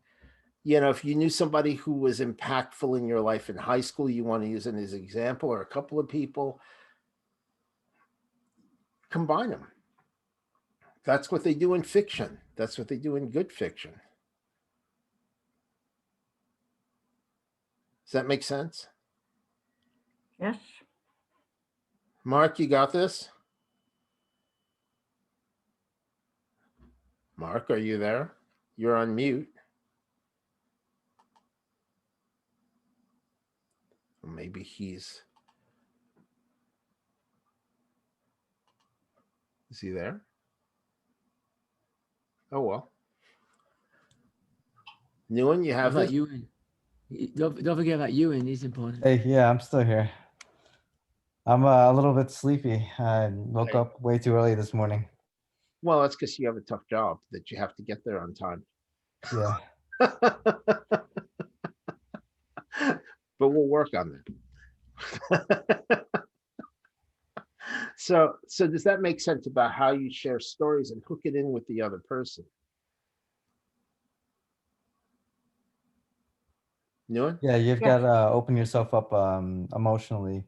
Speaker 2: if you knew somebody who was impactful in your life in high school, you want to use it as an example, or a couple of people, combine them. That's what they do in fiction. That's what they do in good fiction. Does that make sense?
Speaker 1: Yes.
Speaker 2: Mark, you got this? Mark, are you there? You're on mute. Maybe is he there? Oh, well. Newen, you have
Speaker 3: How about
Speaker 2: this?
Speaker 3: you? Don't forget about Ewan. He's important.
Speaker 4: Hey, yeah, I'm still here. I'm a little bit sleepy. I woke
Speaker 2: Okay.
Speaker 4: up way too early this morning.
Speaker 2: Well, that's because you have a tough job that you have to get there on time.
Speaker 4: Yeah.
Speaker 2: But we'll work on that. So does that make sense about how you share stories and hook it in with the other person? Newen?
Speaker 4: Yeah, you've
Speaker 1: Yeah.
Speaker 4: got to open yourself up emotionally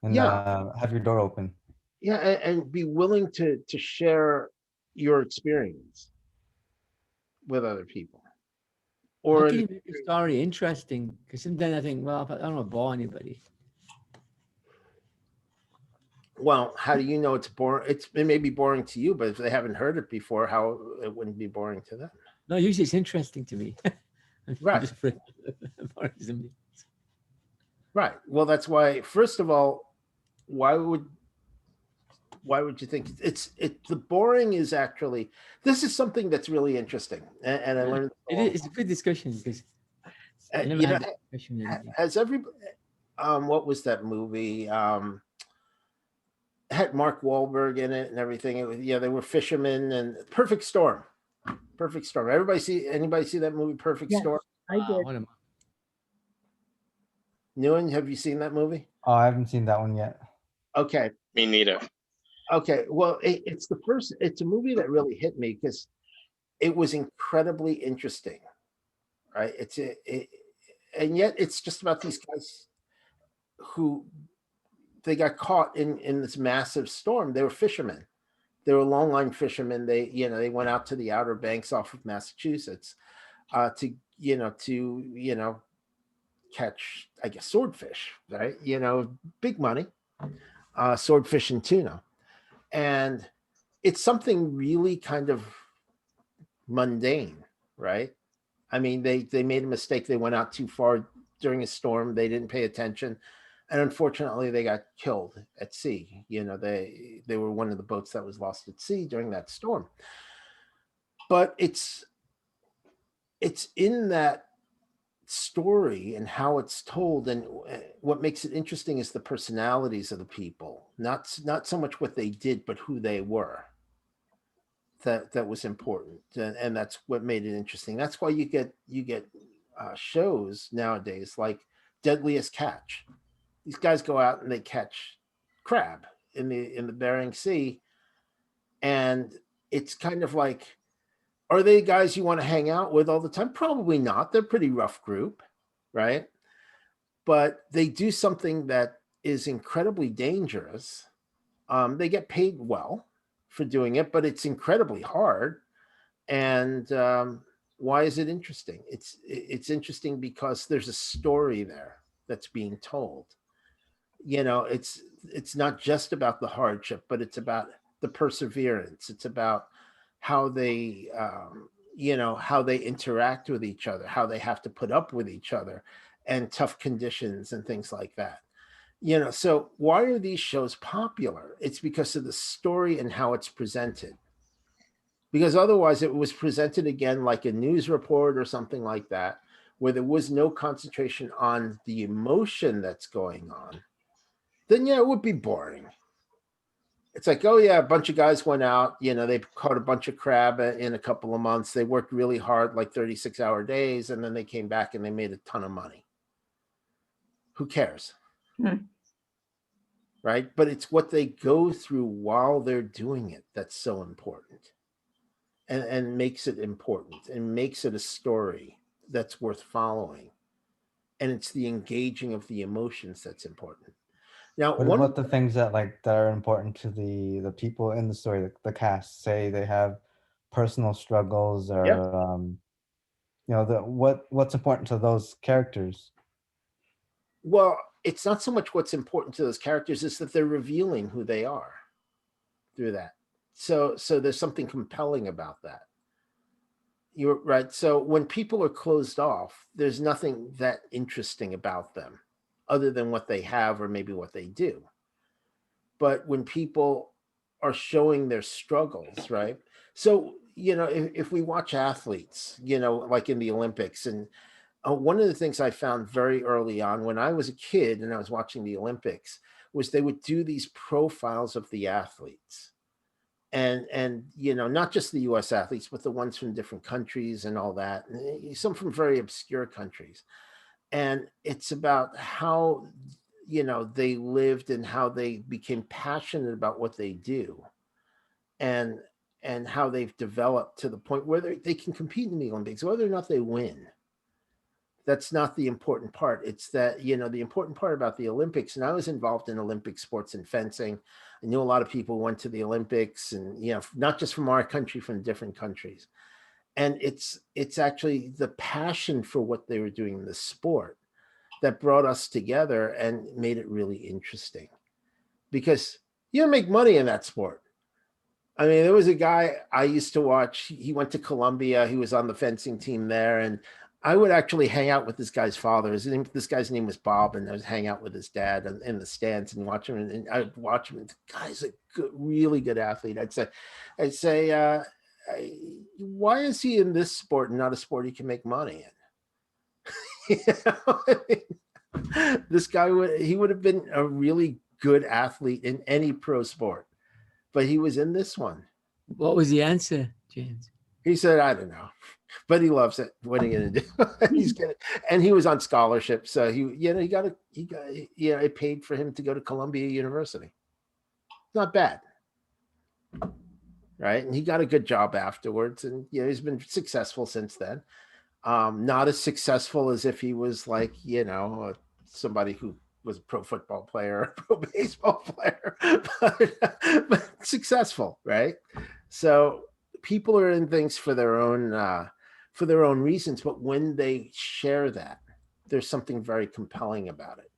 Speaker 4: and
Speaker 2: Yeah.
Speaker 4: have your door open.
Speaker 2: Yeah, and be willing to share your experience with other people.
Speaker 3: How
Speaker 2: Or
Speaker 3: can you make a story interesting? Because sometimes I think, well, I don't want to bore anybody.
Speaker 2: well, how do you know it's boring? It may be boring to you, but if they haven't heard it before, how it wouldn't be boring to them?
Speaker 3: No, usually it's interesting to me. I'm
Speaker 2: Right.
Speaker 3: just afraid of boring somebody.
Speaker 2: Right. Well, that's why. First of all, why would you think the boring is actually, this is something that's really interesting, and I learned
Speaker 3: It's a good discussion because I never
Speaker 2: you know,
Speaker 3: had that discussion with anybody.
Speaker 2: has everybody what was that movie had Mark Wahlberg in it and everything. It was, yeah, they were fishermen, and Perfect Storm. Perfect Storm. Anybody see that movie Perfect
Speaker 1: Yes,
Speaker 2: Storm?
Speaker 1: I did.
Speaker 3: What am I?
Speaker 2: Newen, have you seen that movie?
Speaker 4: Oh, I haven't seen that one yet.
Speaker 2: Okay.
Speaker 5: Me neither.
Speaker 2: Okay. Well, it's a movie that really hit me because it was incredibly interesting, right? And yet it's just about these guys who they got caught in this massive storm. They were fishermen. They were longline fishermen. They went out to the Outer Banks off of Massachusetts to catch, I guess, swordfish, right? Big money, swordfish and tuna. And it's something really kind of mundane, right? I mean, they made a mistake. They went out too far during a storm. They didn't pay attention. And unfortunately, they got killed at sea. They were one of the boats that was lost at sea during that storm. But it's in that story and how it's told, and what makes it interesting is the personalities of the people, not so much what they did, but who they were. That was important, and that's what made it interesting. That's why you get shows nowadays like Deadliest Catch. These guys go out and they catch crab in the Bering Sea, and it's kind of like, are they guys you want to hang out with all the time? Probably not. They're a pretty rough group, right? But they do something that is incredibly dangerous. They get paid well for doing it, but it's incredibly hard. And why is it interesting? It's interesting because there's a story there that's being told. It's not just about the hardship, but it's about the perseverance. It's about how they how they interact with each other, how they have to put up with each other, and tough conditions and things like that. So why are these shows popular? It's because of the story and how it's presented. Because otherwise it was presented again like a news report or something like that, where there was no concentration on the emotion that's going on, then yeah, it would be boring. It's like, oh yeah, a bunch of guys went out, they caught a bunch of crab in a couple of months. They worked really hard, like 36-hour days, and then they came back and they made a ton of money. Who cares? Right? But it's what they go through while they're doing it that's so important. And makes it important and makes it a story that's worth following. And it's the engaging of the emotions that's important. Now,
Speaker 4: What about the things that are important to the people in the story, the cast? Say they have personal struggles, or what's important to those characters?
Speaker 2: Well, it's not so much what's important to those characters, is that they're revealing who they are through that. So there's something compelling about that. You're right. So when people are closed off, there's nothing that interesting about them other than what they have or maybe what they do. But when people are showing their struggles, right? So, if we watch athletes, like in the Olympics, and one of the things I found very early on when I was a kid and I was watching the Olympics was they would do these profiles of the athletes. And you know, not just the US athletes, but the ones from different countries and all that, and some from very obscure countries. And it's about how, you know, they lived and how they became passionate about what they do, and how they've developed to the point where they can compete in the Olympics, whether or not they win. That's not the important part. It's that, you know, the important part about the Olympics, and I was involved in Olympic sports and fencing. I knew a lot of people who went to the Olympics, and, you know, not just from our country, from different countries. And it's actually the passion for what they were doing in the sport that brought us together and made it really interesting, because you don't make money in that sport. I mean, there was a guy I used to watch. He went to Columbia. He was on the fencing team there, and I would actually hang out with this guy's father. This guy's name was Bob, and I was hang out with his dad in the stands and watch him. And I'd watch him. And the guy's a good, really good athlete. I'd say, why is he in this sport and not a sport he can make money in? You know? I mean, this guy would have been a really good athlete in any pro sport, but he was in this one.
Speaker 3: What was the answer, James?
Speaker 2: He said, I don't know, but he loves it. What are you gonna do? He's gonna, and he was on scholarship, so it paid for him to go to Columbia University. Not bad, right? And he got a good job afterwards, and he's been successful since then. Not as successful as if he was like, somebody who was a pro football player, a pro baseball player, but successful, right? So people are in things for their own reasons, but when they share that, there's something very compelling about it.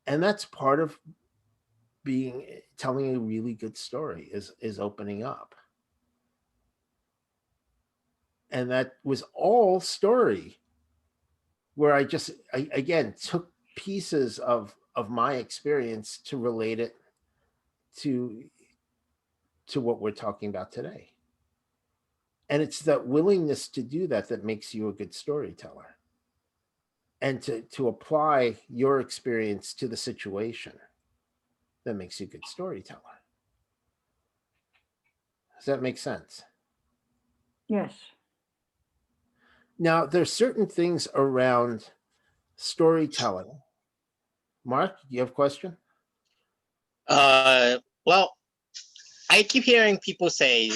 Speaker 2: And that's part of telling a really good story is opening up. And that was all story, where I again took pieces of my experience to relate it to what we're talking about today. And it's that willingness to do that makes you a good storyteller, and to apply your experience to the situation that makes you a good storyteller. Does that make sense?
Speaker 1: Yes.
Speaker 2: Now, there's certain things around storytelling. Mark, do you have a question?
Speaker 5: Well, I keep hearing people say,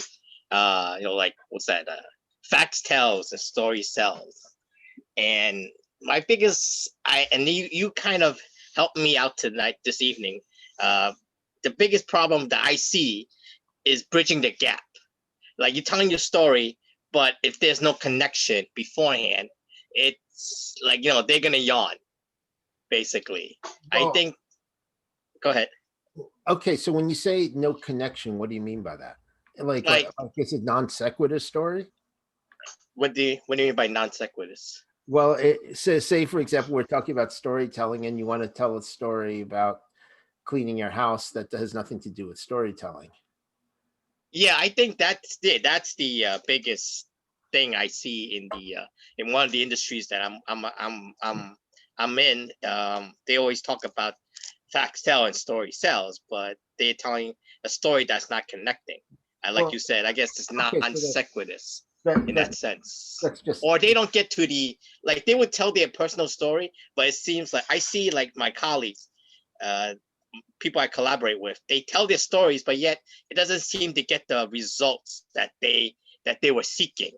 Speaker 5: like, what's that? Facts tells and story sells. And my biggest, you kind of helped me out tonight, this evening. The biggest problem that I see is bridging the gap. Like, you're telling your story, but if there's no connection beforehand, it's like, they're gonna yawn, basically.
Speaker 2: Well,
Speaker 5: I think. Go ahead.
Speaker 2: Okay, so when you say no connection, what do you mean by that? Like is it non sequitur story?
Speaker 5: What do you mean by non sequiturs?
Speaker 2: Well, say for example, we're talking about storytelling, and you want to tell a story about cleaning your house that has nothing to do with storytelling.
Speaker 5: Yeah, I think that's the biggest thing I see in one of the industries that I'm in. They always talk about facts tell and story sells, but they're telling a story that's not connecting. And like you said, I guess it's non sequiturs in that sense.
Speaker 2: That's just,
Speaker 5: or they don't get to they would tell their personal story, but it seems like I see like my colleagues, people I collaborate with, they tell their stories, but yet it doesn't seem to get the results that they were seeking,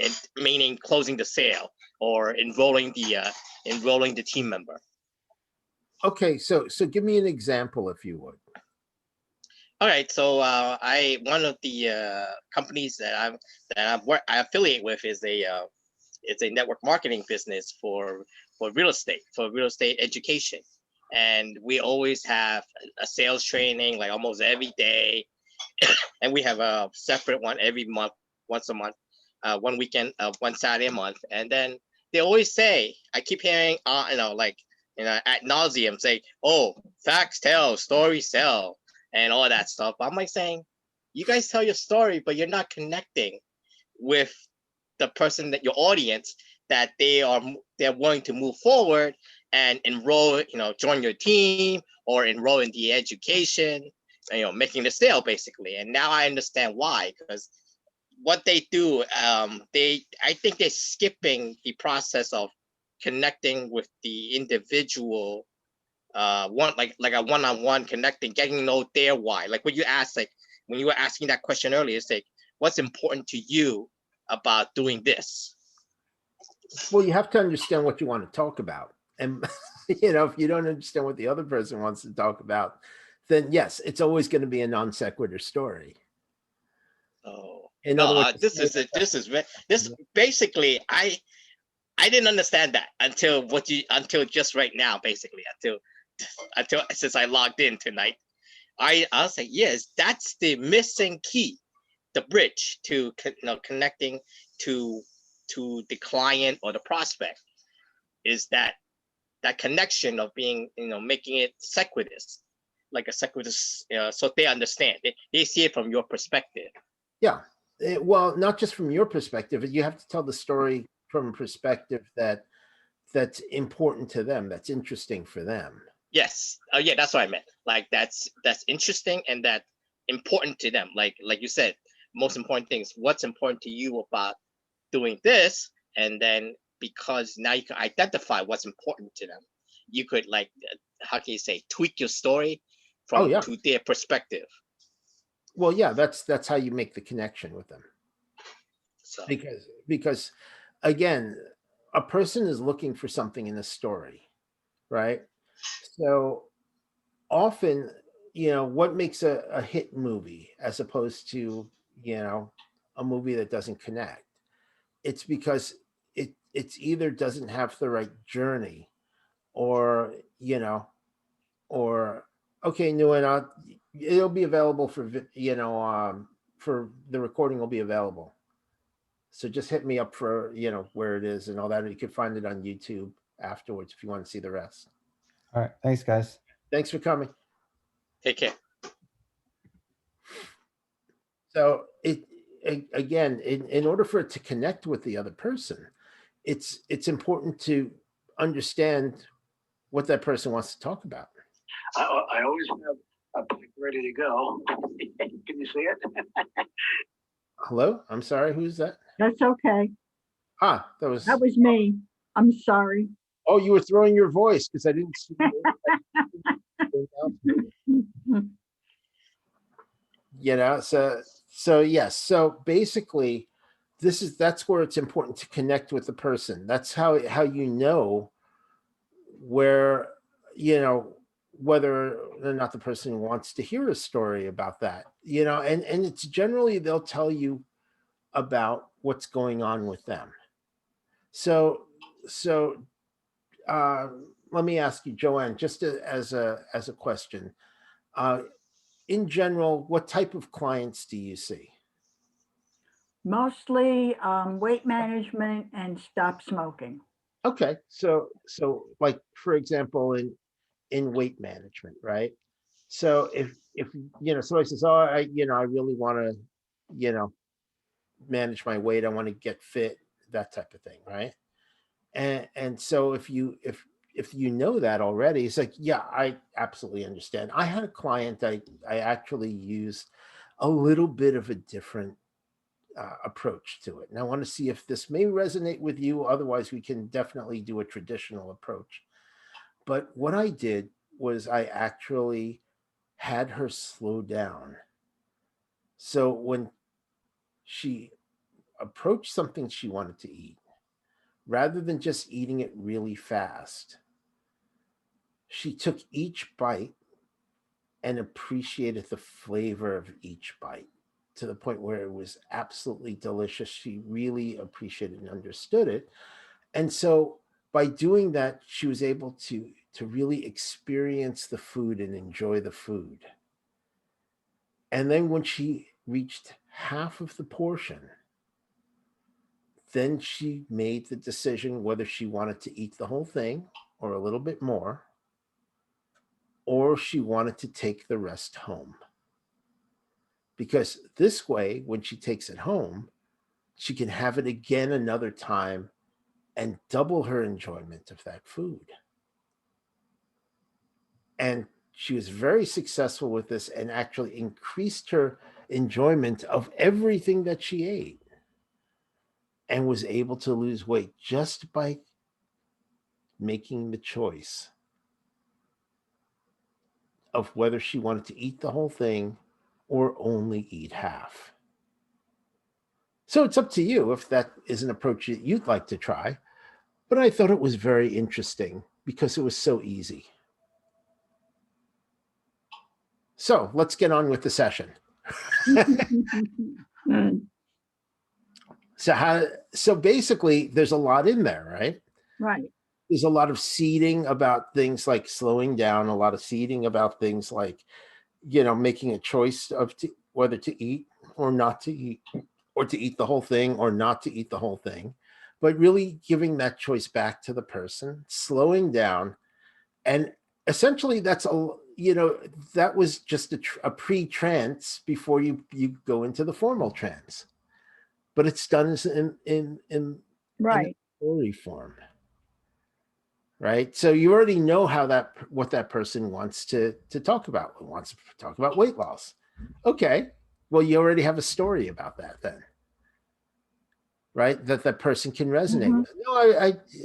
Speaker 5: and meaning closing the sale or enrolling the team member.
Speaker 2: Okay, so give me an example, if you would.
Speaker 5: All right, so one of the companies that I affiliate with is it's a network marketing business for real estate education. And we always have a sales training like almost every day. And we have a separate one every month, once a month, one weekend, one Saturday a month. And then they always say, I keep hearing, ad nauseum say, oh, facts tell, stories sell, and all that stuff. I'm like saying, you guys tell your story, but you're not connecting with the person, that your audience, that they're willing to move forward and enroll, join your team or enroll in the education, making the sale basically. And now I understand why, because what they do, I think they're skipping the process of connecting with the individual, like a one-on-one connecting, getting to know their why. Like when you asked, like when you were asking that question earlier, it's like, what's important to you about doing this?
Speaker 2: Well, you have to understand what you want to talk about. And, if you don't understand what the other person wants to talk about, then yes, it's always going to be a non sequitur story.
Speaker 5: Oh,
Speaker 2: In
Speaker 5: no,
Speaker 2: other words,
Speaker 5: this basically, I didn't understand that until just right now, basically, until since I logged in tonight. I was like, yes, that's the missing key, the bridge to connecting to the client or the prospect, is that connection of being, making it sequitous, like a sequitous, so they understand. They see it from your perspective.
Speaker 2: Yeah. Well, not just from your perspective, you have to tell the story from a perspective that's important to them, that's interesting for them.
Speaker 5: Yes. Yeah, that's what I meant. Like that's interesting and that important to them. Like you said, most important things. What's important to you about doing this? And then because now you can identify what's important to them, you could, like, how can you say, tweak your story from to their perspective.
Speaker 2: Well, yeah, that's how you make the connection with them.
Speaker 5: So
Speaker 2: Because again, a person is looking for something in a story, right? So often, what makes a hit movie as opposed to, a movie that doesn't connect? It's because it's either doesn't have the right journey, or, or okay, Nguyen, it'll be available for, for the recording will be available. So just hit me up for, where it is and all that. You can find it on YouTube afterwards if you want to see the rest.
Speaker 4: All right. Thanks, guys.
Speaker 2: Thanks for coming.
Speaker 5: take care.
Speaker 2: So again, in order for it to connect with the other person, it's important to understand what that person wants to talk about.
Speaker 6: I always have a pick ready to go. Can you see it?
Speaker 2: Hello, I'm sorry, who's that?
Speaker 1: That's okay.
Speaker 2: That was
Speaker 1: me. I'm sorry.
Speaker 2: Oh, you were throwing your voice because I didn't see so yes. So basically, that's where it's important to connect with the person. That's how you know where, whether or not the person wants to hear a story about that, and it's generally they'll tell you about what's going on with them. So let me ask you, Joanne, just as a question, in general, what type of clients do you see?
Speaker 1: Mostly weight management and stop smoking.
Speaker 2: Okay, so like, for example, in weight management, right? So if somebody says, oh, I really want to manage my weight, I want to get fit, that type of thing, right? And so if you know that already, it's like, yeah, I absolutely understand. I had a client, I actually used a little bit of a different approach to it, and I want to see if this may resonate with you. Otherwise, we can definitely do a traditional approach. But what I did was I actually had her slow down. So when she approached something she wanted to eat, rather than just eating it really fast, she took each bite and appreciated the flavor of each bite to the point where it was absolutely delicious. She really appreciated and understood it. And so by doing that, she was able to really experience the food and enjoy the food. And then when she reached half of the portion, then she made the decision whether she wanted to eat the whole thing or a little bit more, or she wanted to take the rest home. Because this way, when she takes it home, she can have it again another time and double her enjoyment of that food. And she was very successful with this and actually increased her enjoyment of everything that she ate, and was able to lose weight just by making the choice of whether she wanted to eat the whole thing or only eat half. So it's up to you if that is an approach that you'd like to try. But I thought it was very interesting because it was so easy. So let's get on with the session. So basically, there's a lot in there, right?
Speaker 1: Right.
Speaker 2: There's a lot of seeding about things like slowing down, a lot of seeding about things like, making a choice of whether to eat or not to eat, or to eat the whole thing or not to eat the whole thing, but really giving that choice back to the person, slowing down. And essentially that's that was just a pre-trance before you go into the formal trance, but it's done in
Speaker 1: Right.
Speaker 2: story form. Right. So you already know what that person wants to talk about. Wants to talk about weight loss. Okay. Well, you already have a story about that then. Right. That person can resonate with. No,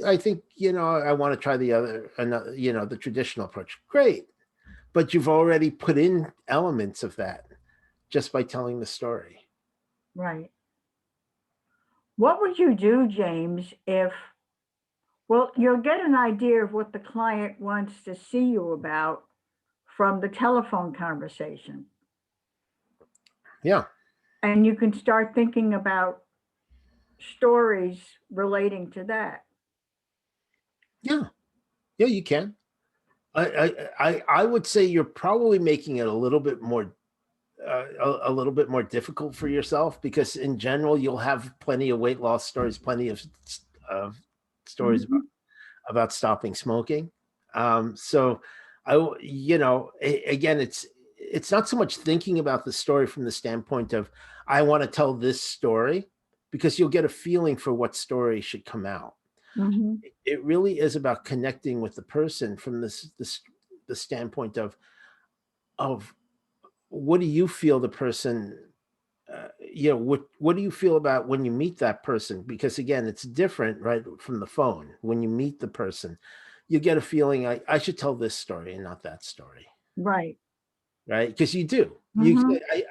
Speaker 2: I think, I want to try the traditional approach. Great. But you've already put in elements of that just by telling the story.
Speaker 1: Right. What would you do, James, well, you'll get an idea of what the client wants to see you about from the telephone conversation.
Speaker 2: Yeah.
Speaker 1: And you can start thinking about stories relating to that.
Speaker 2: Yeah. Yeah, you can. I would say you're probably making it a little bit more difficult for yourself, because in general you'll have plenty of weight loss stories, plenty of stories about stopping smoking. So again, it's not so much thinking about the story from the standpoint of I want to tell this story, because you'll get a feeling for what story should come out. It really is about connecting with the person from the standpoint of what do you feel the person, what do you feel about when you meet that person? Because again, it's different, right, from the phone. When you meet the person, you get a feeling I should tell this story and not that story.
Speaker 1: Right.
Speaker 2: Right. Because you do.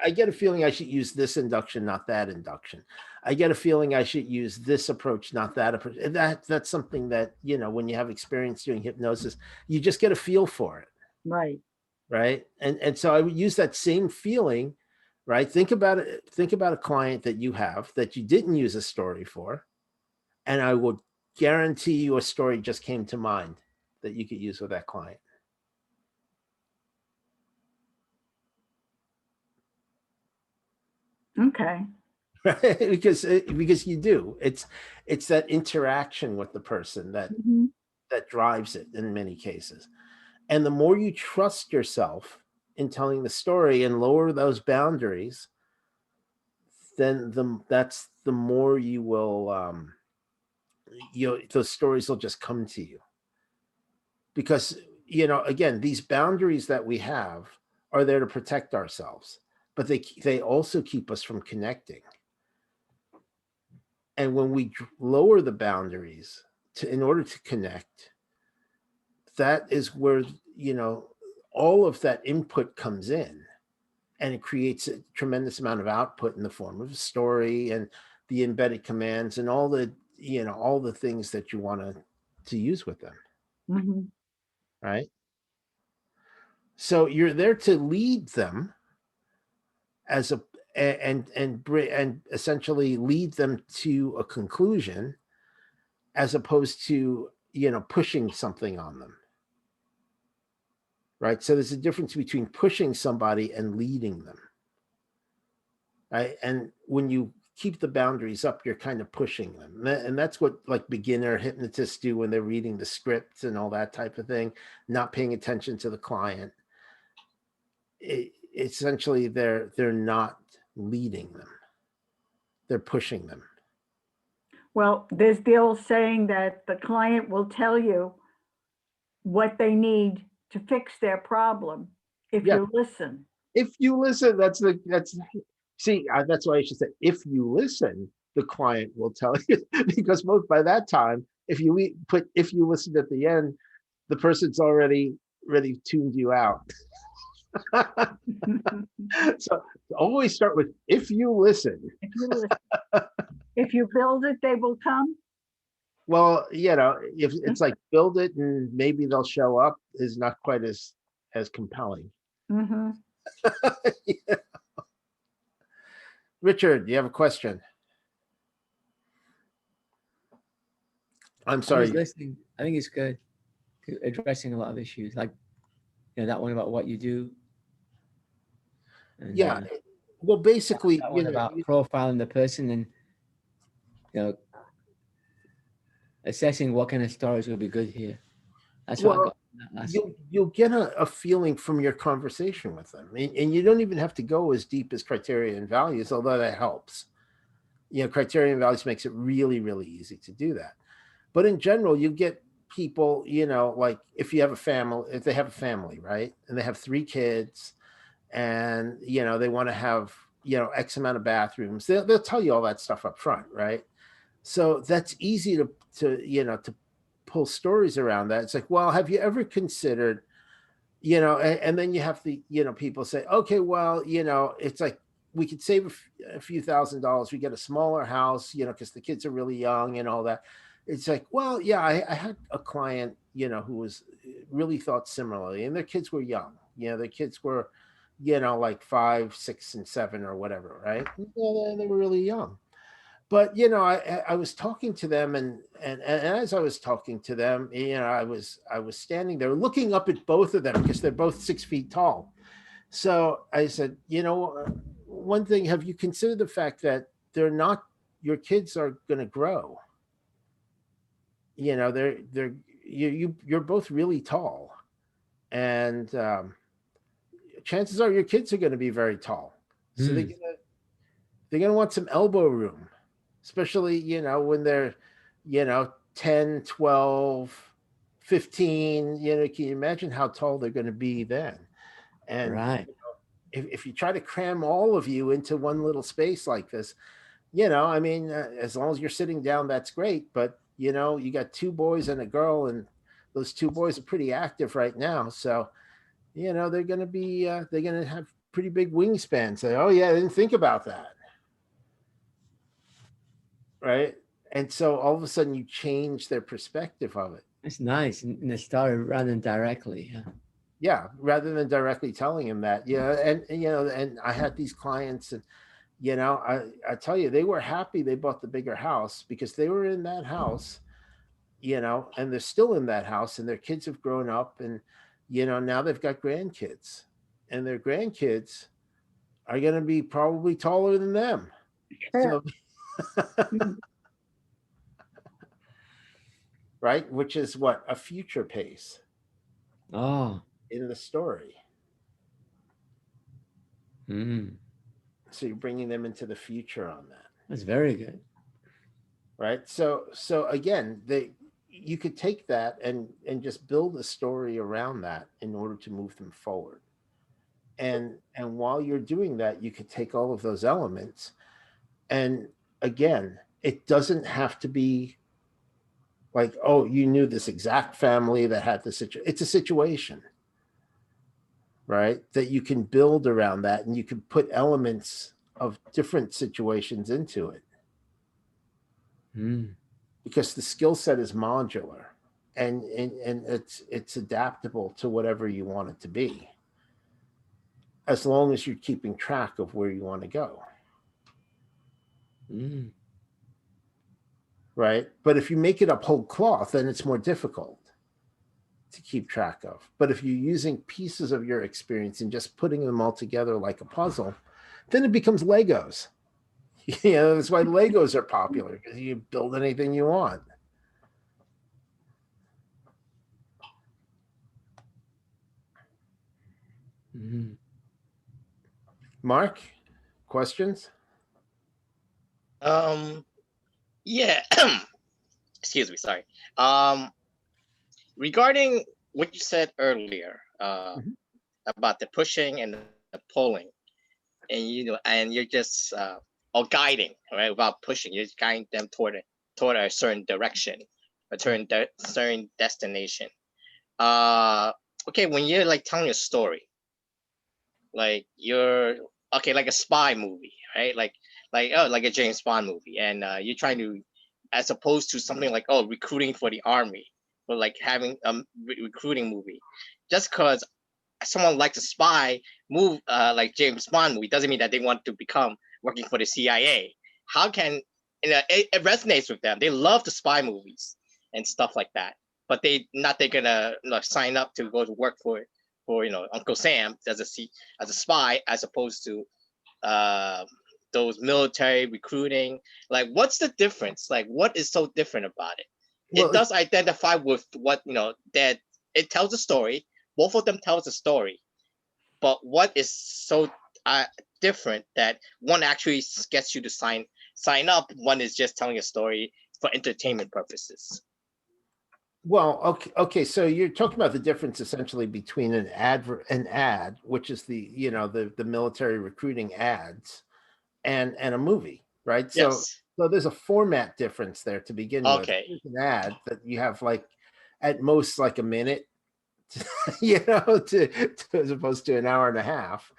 Speaker 2: I get a feeling I should use this induction, not that induction. I get a feeling I should use this approach, not that approach. And that's something that, when you have experience doing hypnosis, you just get a feel for it.
Speaker 1: Right.
Speaker 2: Right. And so I would use that same feeling, right? Think about it. Think about a client that you have that you didn't use a story for. And I will guarantee you a story just came to mind that you could use with that client.
Speaker 1: Okay.
Speaker 2: Right? because you do. It's that interaction with the person that drives it in many cases. And the more you trust yourself in telling the story and lower those boundaries, then the more you will those stories will just come to you. Because again, these boundaries that we have are there to protect ourselves, but they also keep us from connecting. And when we lower the boundaries in order to connect, that is where all of that input comes in, and it creates a tremendous amount of output in the form of a story and the embedded commands and all the things that you want to use with them. Right. So you're there to lead them as and essentially lead them to a conclusion, as opposed to pushing something on them. Right. So there's a difference between pushing somebody and leading them. Right. And when you keep the boundaries up, you're kind of pushing them. And that's what like beginner hypnotists do when they're reading the scripts and all that type of thing, not paying attention to the client. Essentially, they're not leading them. They're pushing them.
Speaker 1: Well, there's the old saying that the client will tell you what they need to fix their problem if
Speaker 2: Yeah.
Speaker 1: you listen.
Speaker 2: If you listen, that's that's why I should say, if you listen, the client will tell you, because most by that time, if you put if you listen at the end, the person's already tuned you out. So always start with if you listen.
Speaker 1: If you listen. If you build it, they will come.
Speaker 2: Well, if it's like build it and maybe they'll show up is not quite as compelling.
Speaker 1: Mhm.
Speaker 2: Yeah. Richard, do you have a question? I'm
Speaker 3: I was
Speaker 2: sorry.
Speaker 3: listening. I think it's good, addressing a lot of issues, like that one about what you do. And,
Speaker 2: Yeah. Well, basically,
Speaker 3: that one about profiling the person and assessing what kind of stories would be good here. That's what I got from that last.
Speaker 2: You'll get a feeling from your conversation with them, and you don't even have to go as deep as criteria and values, although that helps. Criteria and values makes it really, really easy to do that. But in general, you get people, like if they have a family, right, and they have 3 kids, and they want to have X amount of bathrooms, they'll tell you all that stuff up front, right? So that's easy to pull stories around that. It's like, well, have you ever considered, and then you have the, people say, okay, well, it's like we could save a few $1,000s. We get a smaller house, because the kids are really young and all that. It's like, well, yeah, I had a client, who was really thought similarly, and their kids were young. Their kids were, like 5, 6, and 7 or whatever, right? They were really young. But I was talking to them, and as I was talking to them, I was standing there looking up at both of them because they're both 6 feet tall. So I said, one thing, have you considered the fact that your kids are going to grow? You're both really tall, and chances are your kids are going to be very tall. So they're going to want some elbow room, especially, when they're, 10, 12, 15, can you imagine how tall they're going to be then? And
Speaker 3: Right.
Speaker 2: if you try to cram all of you into one little space like this, as long as you're sitting down, that's great. But, you got 2 boys and a girl, and those 2 boys are pretty active right now. So, they're going to have pretty big wingspans. Say, oh yeah, I didn't think about that. Right. And so all of a sudden you change their perspective of it.
Speaker 3: It's nice in the story rather than directly.
Speaker 2: Yeah. Rather than directly telling him that, and I had these clients, and, I tell you, they were happy they bought the bigger house because they were in that house, and they're still in that house, and their kids have grown up, and, now they've got grandkids, and their grandkids are going to be probably taller than them.
Speaker 1: Sure.
Speaker 2: So right, which is what a future pace in the story. So you're bringing them into the future on that.
Speaker 3: That's very good.
Speaker 2: Right. So again, you could take that and just build a story around that in order to move them forward. And while you're doing that, you could take all of those elements, and again, it doesn't have to be like, oh, you knew this exact family that had this situation. It's a situation, right, that you can build around that, and you can put elements of different situations into it. Because the skill set is modular, and it's adaptable to whatever you want it to be, as long as you're keeping track of where you want to go. Right. But if you make it up whole cloth, then it's more difficult to keep track of. But if you're using pieces of your experience and just putting them all together like a puzzle, then it becomes Legos. That's why Legos are popular, because you build anything you want. Mark, questions?
Speaker 5: Yeah. Excuse me. Sorry. Regarding what you said earlier,
Speaker 3: Mhm.
Speaker 5: about the pushing and the pulling, and and you're just or guiding, right? Without pushing, you're just guiding them toward a certain direction, a certain destination. Uh, okay, when you're like telling a story, like you're okay, like a spy movie, right? Like oh, like a James Bond movie, and you're trying to, as opposed to something like oh, recruiting for the army, or like having a recruiting movie, just because someone likes a spy move, like James Bond movie, doesn't mean that they want to become working for the CIA. How can it resonates with them? They love the spy movies and stuff like that, but they're gonna sign up to go to work for Uncle Sam as a spy, as opposed to uh, those military recruiting. Like, what's the difference? Like, what is so different about it? It
Speaker 2: Well,
Speaker 5: does identify with what that it tells a story. Both of them tells a story, but what is so uh, different that one actually gets you to sign up? One is just telling a story for entertainment purposes.
Speaker 2: well, okay. So you're talking about the difference essentially between an ad, which is the military recruiting ads, and a movie, right? So
Speaker 5: Yes.
Speaker 2: so there's a format difference there to begin with.
Speaker 5: Okay.
Speaker 2: There's an ad that you have like at most like a minute, as opposed to an hour and a half.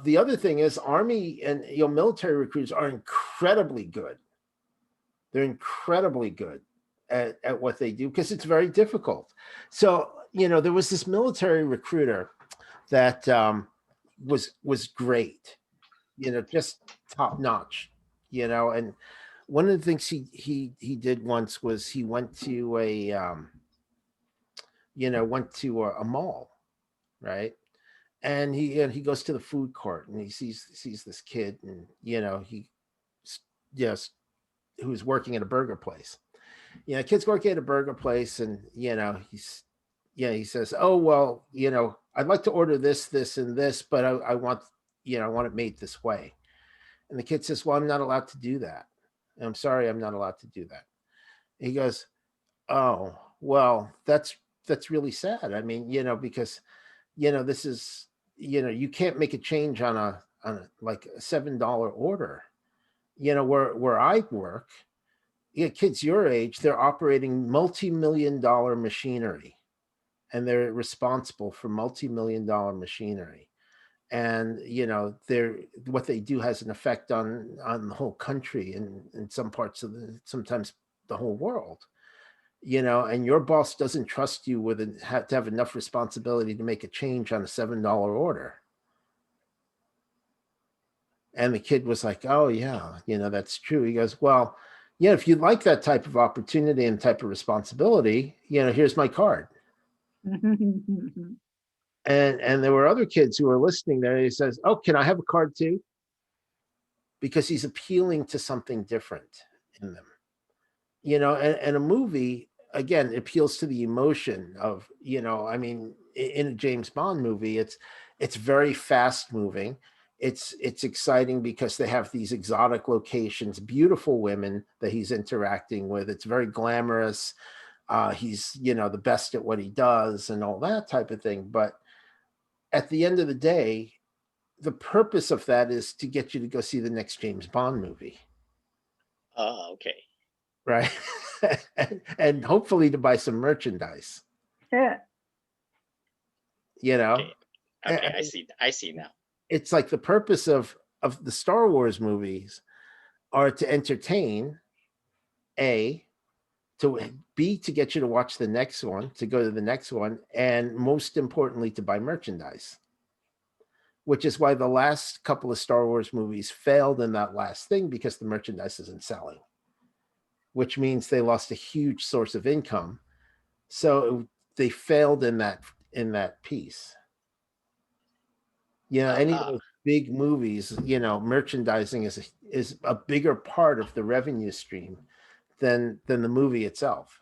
Speaker 2: The other thing is army and military recruits are incredibly good. They're incredibly good at what they do because it's very difficult. So, there was this military recruiter that was great, just top notch, and one of the things he did once was he went to a mall, right? And he goes to the food court and he sees this kid, and he just who's working at a burger place. Kids working at a burger place, and he says, "Oh well, I'd like to order this and this, but I want it made this way." And the kid says, "Well, I'm not allowed to do that. I'm sorry, I'm not allowed to do that." He goes, "Oh, well, that's really sad. I mean, because this is, you can't make a change on a like a $7 order. Where I work, kids your age, they're operating multi-million-dollar machinery, and they're responsible for multi-million-dollar machinery. And they're what they do has an effect on the whole country, and in some parts of sometimes the whole world. And your boss doesn't trust you to have enough responsibility to make a change on a $7 order." And the kid was like, "Oh yeah, that's true." He goes, "Well, yeah, if you'd like that type of opportunity and type of responsibility, here's my card." And there were other kids who were listening there. He says, "Oh, can I have a card too?" Because he's appealing to something different in them. And a movie, again, appeals to the emotion of, I mean, in a James Bond movie, it's very fast moving. It's exciting because they have these exotic locations, beautiful women that he's interacting with. It's very glamorous. He's, the best at what he does and all that type of thing. But at the end of the day, the purpose of that is to get you to go see the next James Bond movie,
Speaker 5: Oh, okay.
Speaker 2: right? and hopefully to buy some merchandise,
Speaker 1: Yeah.
Speaker 2: you know.
Speaker 5: Okay. Okay. I see now.
Speaker 2: It's like the purpose of the Star Wars movies are to entertain, A, to B, to get you to watch the next one, to go to the next one, and most importantly, to buy merchandise. Which is why the last couple of Star Wars movies failed in that last thing, because the merchandise isn't selling, which means they lost a huge source of income. So they failed in that piece. Any of
Speaker 5: Uh-huh.
Speaker 2: those big movies, merchandising is a bigger part of the revenue stream than the movie itself.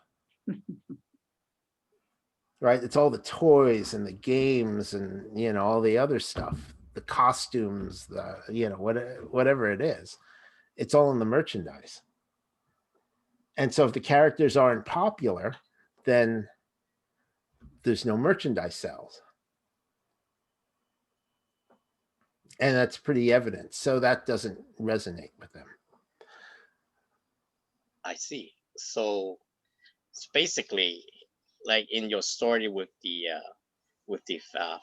Speaker 2: Right? It's all the toys and the games and all the other stuff, the costumes, the whatever it is. It's all in the merchandise. And so if the characters aren't popular, then there's no merchandise sales. And that's pretty evident. So that doesn't resonate with them.
Speaker 5: I see. So it's basically like in your story with the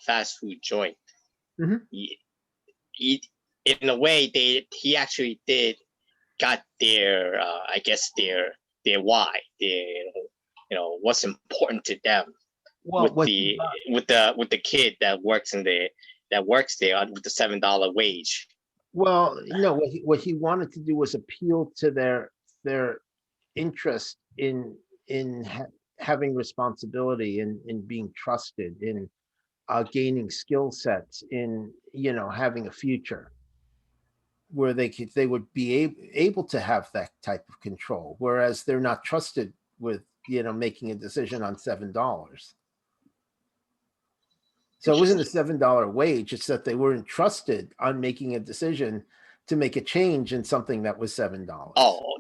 Speaker 5: fast food joint.
Speaker 2: Mhm.
Speaker 5: In a way, he actually did got their I guess their why, what's important to them
Speaker 2: Well,
Speaker 5: with the kid that works there with the $7 wage.
Speaker 2: well, no, what he wanted to do was appeal to their interest in having responsibility, in being trusted, in gaining skill sets, in having a future where they would be able to have that type of control, whereas they're not trusted with making a decision on $7. So it wasn't a $7 wage, it's that they weren't trusted on making a decision to make a change in something that was $7.
Speaker 5: Oh,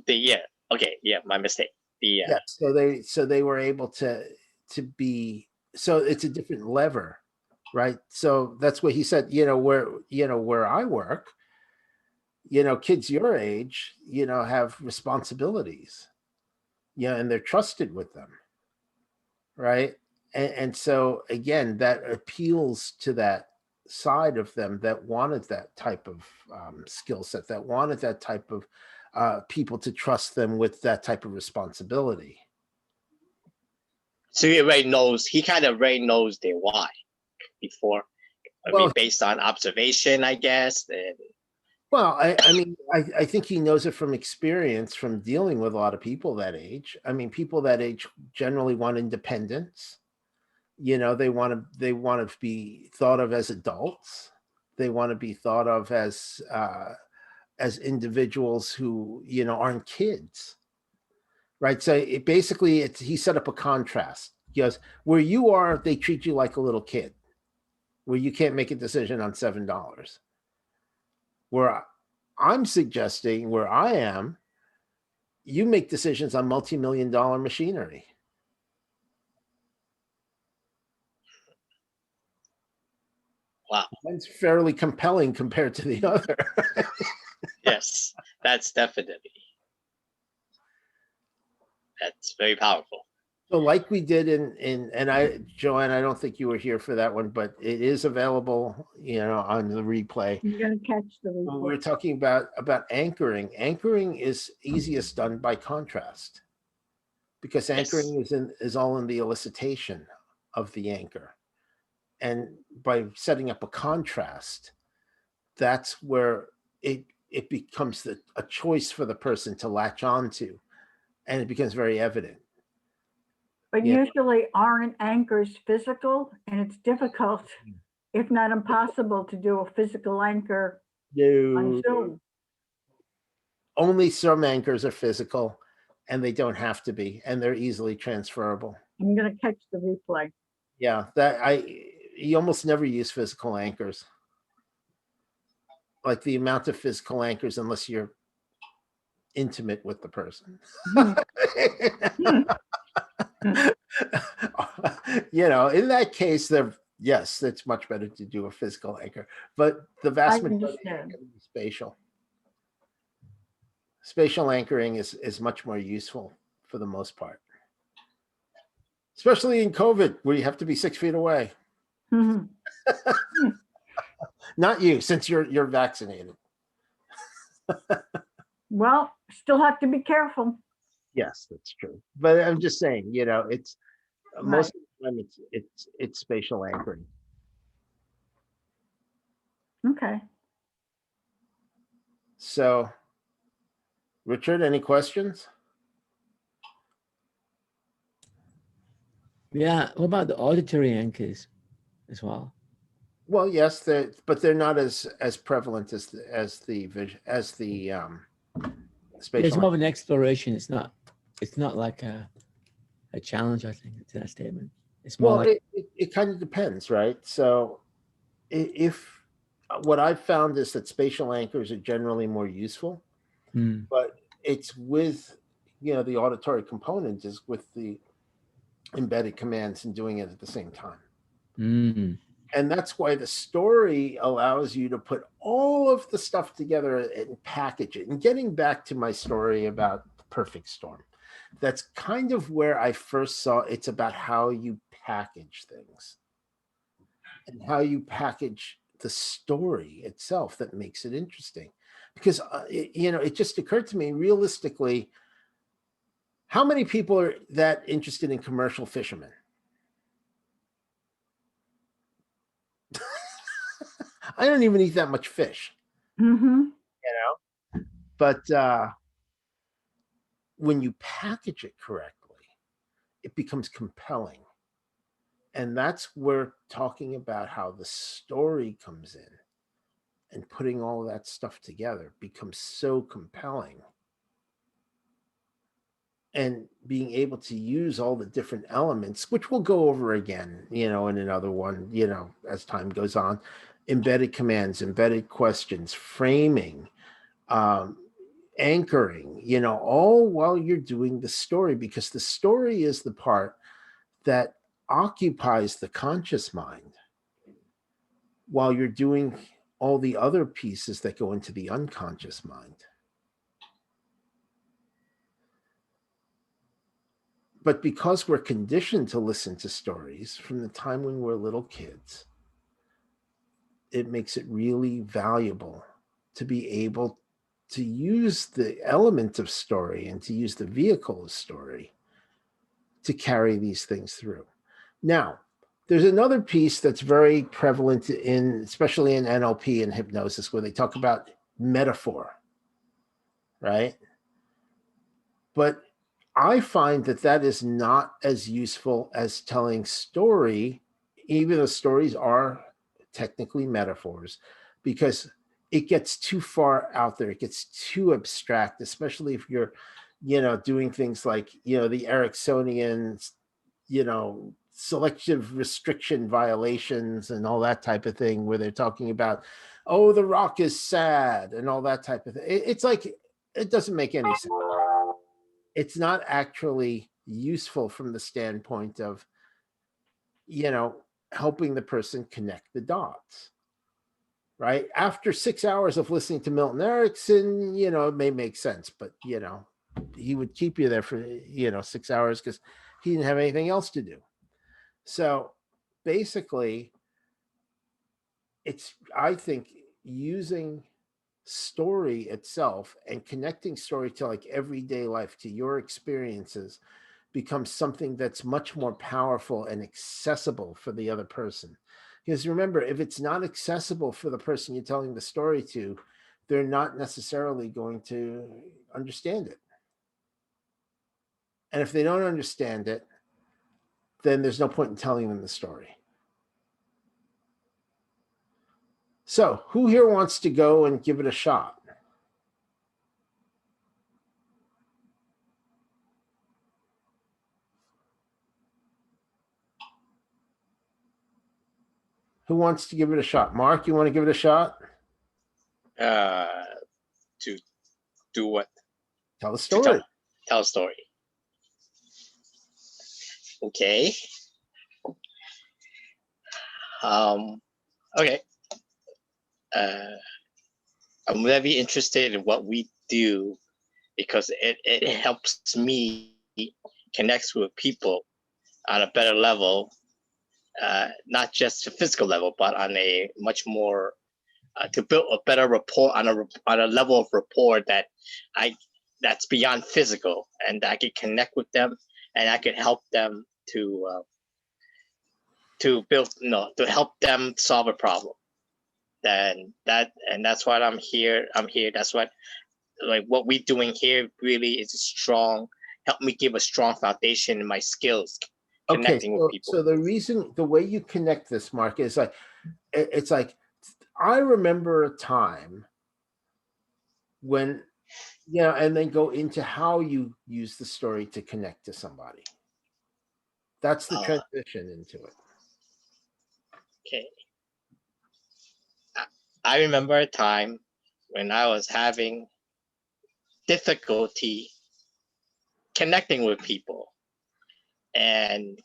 Speaker 5: okay, my mistake.
Speaker 2: Yeah, so they were able to be, so it's a different lever, right? So that's what he said, where I work, kids your age, have responsibilities, and they're trusted with them, right? And so again, that appeals to that side of them that wanted that type of skill set, that wanted that type of people to trust them with that type of responsibility.
Speaker 5: So he kind of already knows their why before. I mean, based on observation, I guess.
Speaker 2: Well, I think he knows it from experience, from dealing with a lot of people that age. I mean, people that age generally want independence. They want to be thought of as adults. They want to be thought of as individuals who aren't kids, right? So he set up a contrast. He goes, where you are, they treat you like a little kid, where you can't make a decision on $7. Where I'm suggesting, where I am, you make decisions on multi-million-dollar machinery.
Speaker 5: Wow.
Speaker 2: That's fairly compelling compared to the other.
Speaker 5: Yes, that's very powerful.
Speaker 2: So like we did Joanne, I don't think you were here for that one, but it is available, on the replay.
Speaker 1: I'm gonna catch the
Speaker 2: We
Speaker 1: replay.
Speaker 2: were talking about anchoring. Anchoring is easiest done by contrast, because anchoring is all in the elicitation of the anchor. And by setting up a contrast, that's where it becomes a choice for the person to latch onto, and it becomes very evident.
Speaker 1: But usually aren't anchors physical, and it's difficult, if not impossible, to do a physical anchor on Zoom.
Speaker 2: Only some anchors are physical, and they don't have to be, and they're easily transferable.
Speaker 1: I'm gonna catch the replay.
Speaker 2: Yeah, you almost never use physical anchors. Like the amount of physical anchors, unless you're intimate with the person. In that case, yes, it's much better to do a physical anchor, but the vast majority is spatial. Spatial anchoring is much more useful for the most part, especially in COVID, where you have to be 6 feet away. Not you, since you're vaccinated.
Speaker 1: Well, still have to be careful.
Speaker 2: Yes, that's true. But I'm just saying, it's most of the time it's spatial anchoring.
Speaker 1: Okay.
Speaker 2: So, Richard, any questions?
Speaker 3: Yeah. What about the auditory anchors as well?
Speaker 2: Well, yes, but they're not as prevalent as the spatial.
Speaker 3: It's more of an exploration. It's not like a challenge, I think, to that statement. It's more
Speaker 2: it kind of depends, right? So if what I've found is that spatial anchors are generally more useful, but it's with the auditory component is with the embedded commands and doing it at the same time.
Speaker 3: Mm.
Speaker 2: And that's why the story allows you to put all of the stuff together and package it. And getting back to my story about the perfect storm, that's kind of where I first saw it's about how you package things and how you package the story itself that makes it interesting. Because, it just occurred to me realistically, how many people are that interested in commercial fishermen? I don't even eat that much fish,
Speaker 1: Mm-hmm.
Speaker 2: but when you package it correctly, it becomes compelling. And that's where talking about how the story comes in and putting all that stuff together becomes so compelling. And being able to use all the different elements, which we'll go over again, in another one, as time goes on, embedded commands, embedded questions, framing, anchoring, all while you're doing the story, because the story is the part that occupies the conscious mind while you're doing all the other pieces that go into the unconscious mind. But because we're conditioned to listen to stories from the time when we're little kids, it makes it really valuable to be able to use the element of story and to use the vehicle of story to carry these things through. Now, there's another piece that's very prevalent especially in NLP and hypnosis, where they talk about metaphor, right? But I find that is not as useful as telling story, even though stories are technically metaphors, because it gets too far out there. It gets too abstract, especially if you're, doing things like, the Ericksonian, selective restriction violations and all that type of thing, where they're talking about, oh, the rock is sad and all that type of thing. It's like, it doesn't make any sense. It's not actually useful from the standpoint of, helping the person connect the dots, right? After 6 hours of listening to Milton Erickson, it may make sense, but, he would keep you there for, 6 hours because he didn't have anything else to do. So basically, I think using story itself and connecting story to like everyday life, to your experiences, becomes something that's much more powerful and accessible for the other person. Because remember, if it's not accessible for the person you're telling the story to, they're not necessarily going to understand it. And if they don't understand it, then there's no point in telling them the story. So who here wants to go and give it a shot? Who wants to give it a shot? Mark, you want to give it a shot?
Speaker 5: To do what?
Speaker 2: Tell the story.
Speaker 5: Tell a story. Okay. Okay. I'm very interested in what we do because it helps me connect with people on a better level, not just a physical level, but on a much more to build a better rapport on a level of rapport that's beyond physical, and I can connect with them, and I can help them to help them solve a problem. That's what I'm here. That's what what we're doing here really is strong. Help me give a strong foundation in my skills connecting with people.
Speaker 2: So the way you connect this, Mark, is like, it's like, I remember a time when, and then go into how you use the story to connect to somebody. That's the transition into it.
Speaker 5: Okay. I remember a time when I was having difficulty connecting with people and,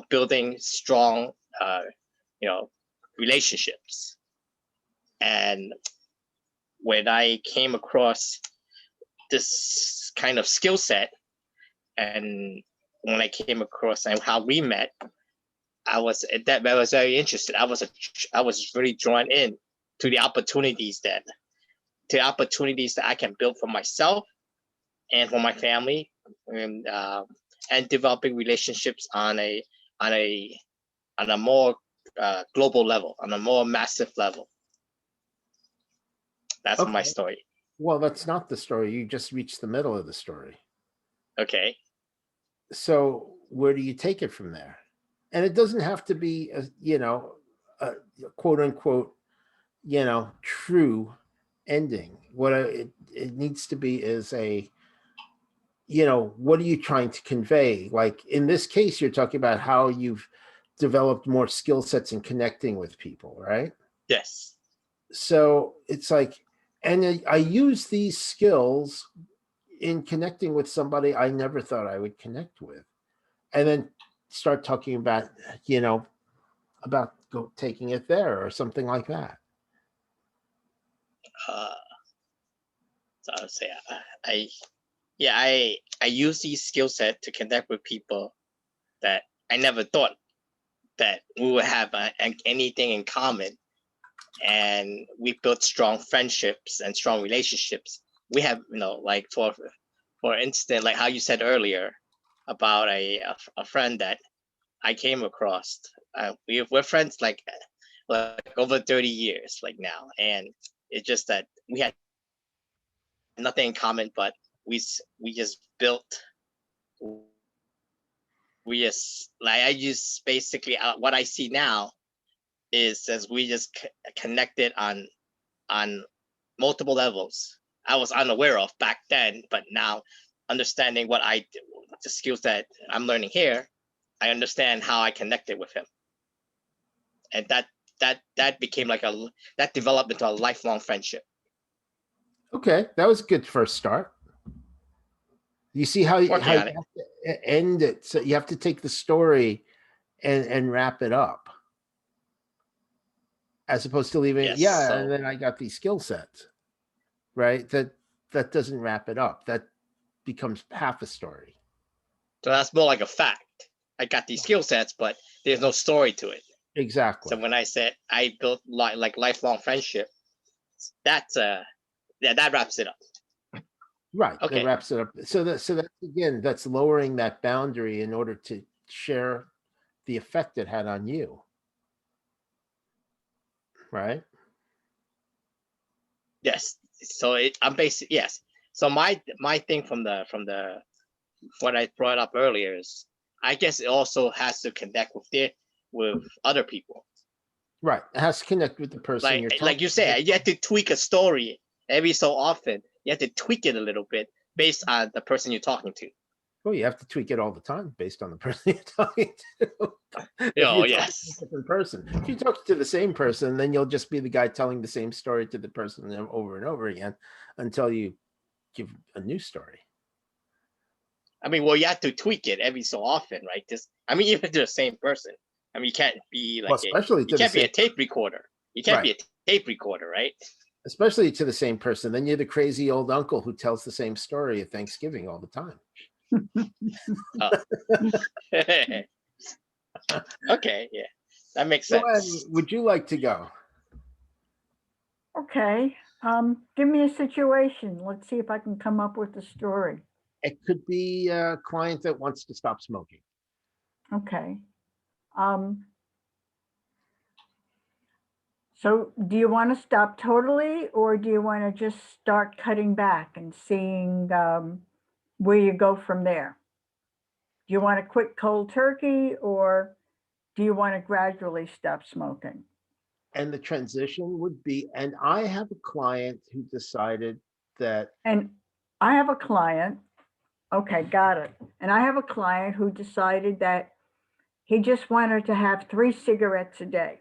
Speaker 5: building strong, relationships. And when I came across this kind of skill set, and when I came across and how we met, I was very interested. I was really drawn in to the opportunities that I can build for myself and for my family, and developing relationships on a more global level, on a more massive level. That's my
Speaker 2: Okay.
Speaker 5: story.
Speaker 2: Well, that's not the story. You just reached the middle of the story.
Speaker 5: Okay.
Speaker 2: So where do you take it from there? And it doesn't have to be, a quote unquote, true ending. What it needs to be is what are you trying to convey? Like in this case, you're talking about how you've developed more skill sets in connecting with people, right?
Speaker 5: Yes.
Speaker 2: So it's like, and I use these skills in connecting with somebody I never thought I would connect with. And then start talking about, taking it there or something like that.
Speaker 5: So I would say I use these skill set to connect with people that I never thought that we would have anything in common, and we built strong friendships and strong relationships. We have, like for instance, like how you said earlier about a friend that I came across. We're friends like over 30 years like now, and it's just that we had nothing in common, but we just built. I just basically what I see now is as we just connected on multiple levels I was unaware of back then, but now understanding the skills that I'm learning here, I understand how I connected with him, and that became that developed into a lifelong friendship.
Speaker 2: Okay, that was a good first start. You see how you have to end it. So you have to take the story and wrap it up, as opposed to leaving it. And then I got these skill sets, right? That doesn't wrap it up. That becomes half a story.
Speaker 5: So that's more like a fact. I got these skill sets, but there's no story to it.
Speaker 2: Exactly.
Speaker 5: So when I said I built like lifelong friendship, that wraps it up.
Speaker 2: Right.
Speaker 5: Okay.
Speaker 2: That wraps it up. So that's again, that's lowering that boundary in order to share the effect it had on you. Right.
Speaker 5: Yes. So I'm basically, yes. So my thing from the what I brought up earlier is, I guess it also has to connect with other people.
Speaker 2: Right. It has to connect with the person you're talking
Speaker 5: like you say, you have to tweak a story every so often. You have to tweak it a little bit based on the person you're talking to.
Speaker 2: Well, you have to tweak it all the time based on the person you're talking to.
Speaker 5: Yes.
Speaker 2: To a different person. If you talk to the same person, then you'll just be the guy telling the same story to the person over and over again until you give a new story.
Speaker 5: I mean, well, you have to tweak it every so often, right? Even to the same person. I mean, you can't be like you can't be a tape recorder. You can't be a tape recorder, right?
Speaker 2: Especially to the same person. Then you're the crazy old uncle who tells the same story at Thanksgiving all the time.
Speaker 5: Okay, yeah, that makes sense.
Speaker 2: Joanne, would you like to go?
Speaker 1: Okay. Give me a situation. Let's see if I can come up with a story.
Speaker 2: It could be a client that wants to stop smoking.
Speaker 1: Okay. So do you want to stop totally, or do you want to just start cutting back and seeing where you go from there? Do you want to quit cold turkey, or do you want to gradually stop smoking?
Speaker 2: And the transition would be, and I have a client who decided that.
Speaker 1: And I have a client. Okay, got it. And I have a client who decided that he just wanted to have 3 cigarettes a day.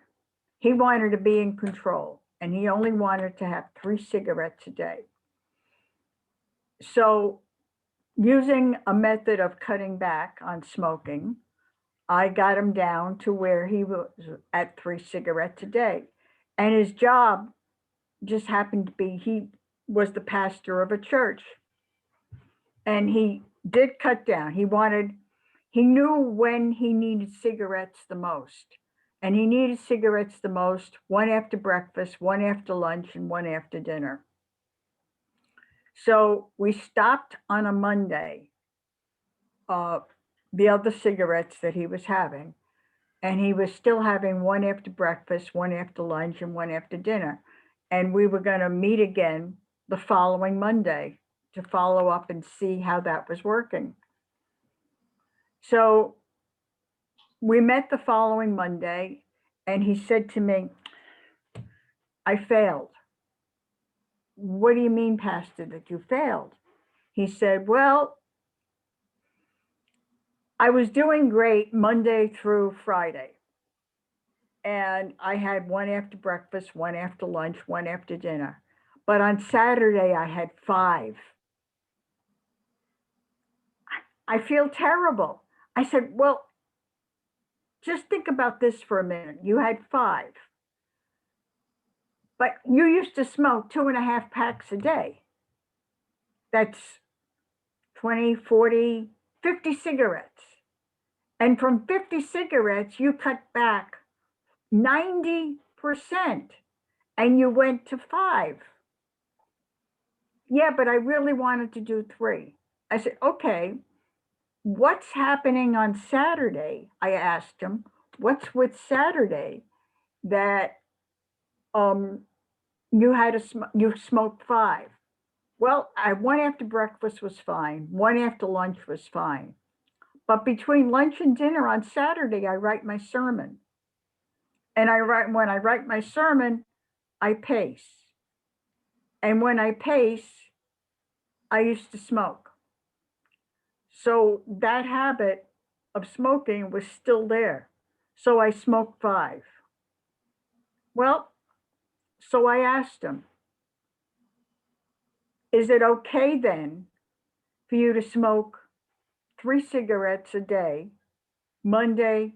Speaker 1: He wanted to be in control, and he only wanted to have 3 cigarettes a day. So using a method of cutting back on smoking, I got him down to where he was at 3 cigarettes a day. And his job just happened to be he was the pastor of a church. And he did cut down. He knew when he needed cigarettes the most. And he needed cigarettes the most, one after breakfast, one after lunch, and one after dinner. So we stopped on a Monday, the other cigarettes that he was having. And he was still having one after breakfast, one after lunch, and one after dinner. And we were going to meet again the following Monday to follow up and see how that was working. So we met the following Monday, and he said to me, I failed. What do you mean, Pastor, that you failed? He said, well, I was doing great Monday through Friday. And I had one after breakfast, one after lunch, one after dinner. But on Saturday, I had 5. I feel terrible. I said, well, just think about this for a minute. You had 5. But you used to smoke 2.5 packs a day. That's 20, 40, 50 cigarettes. And from 50 cigarettes, you cut back 90%, and you went to 5. Yeah, but I really wanted to do 3. I said, okay, what's happening on Saturday? I asked him, what's with Saturday that you smoked 5? Well, one after breakfast was fine. One after lunch was fine. But between lunch and dinner on Saturday, I write my sermon. And when I write my sermon, I pace. And when I pace, I used to smoke. So that habit of smoking was still there. So I smoked 5. Well, so I asked him, is it okay then for you to smoke 3 cigarettes a day, Monday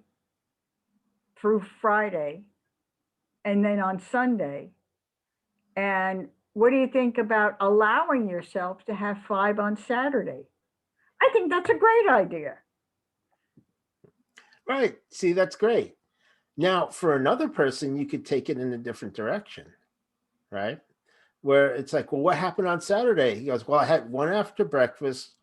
Speaker 1: through Friday, and then on Sunday? And what do you think about allowing yourself to have 5 on Saturday? I think that's a great idea.
Speaker 2: Right. See, that's great. Now, for another person, you could take it in a different direction, right? Where it's like, well, what happened on Saturday? He goes, well, I had one after breakfast,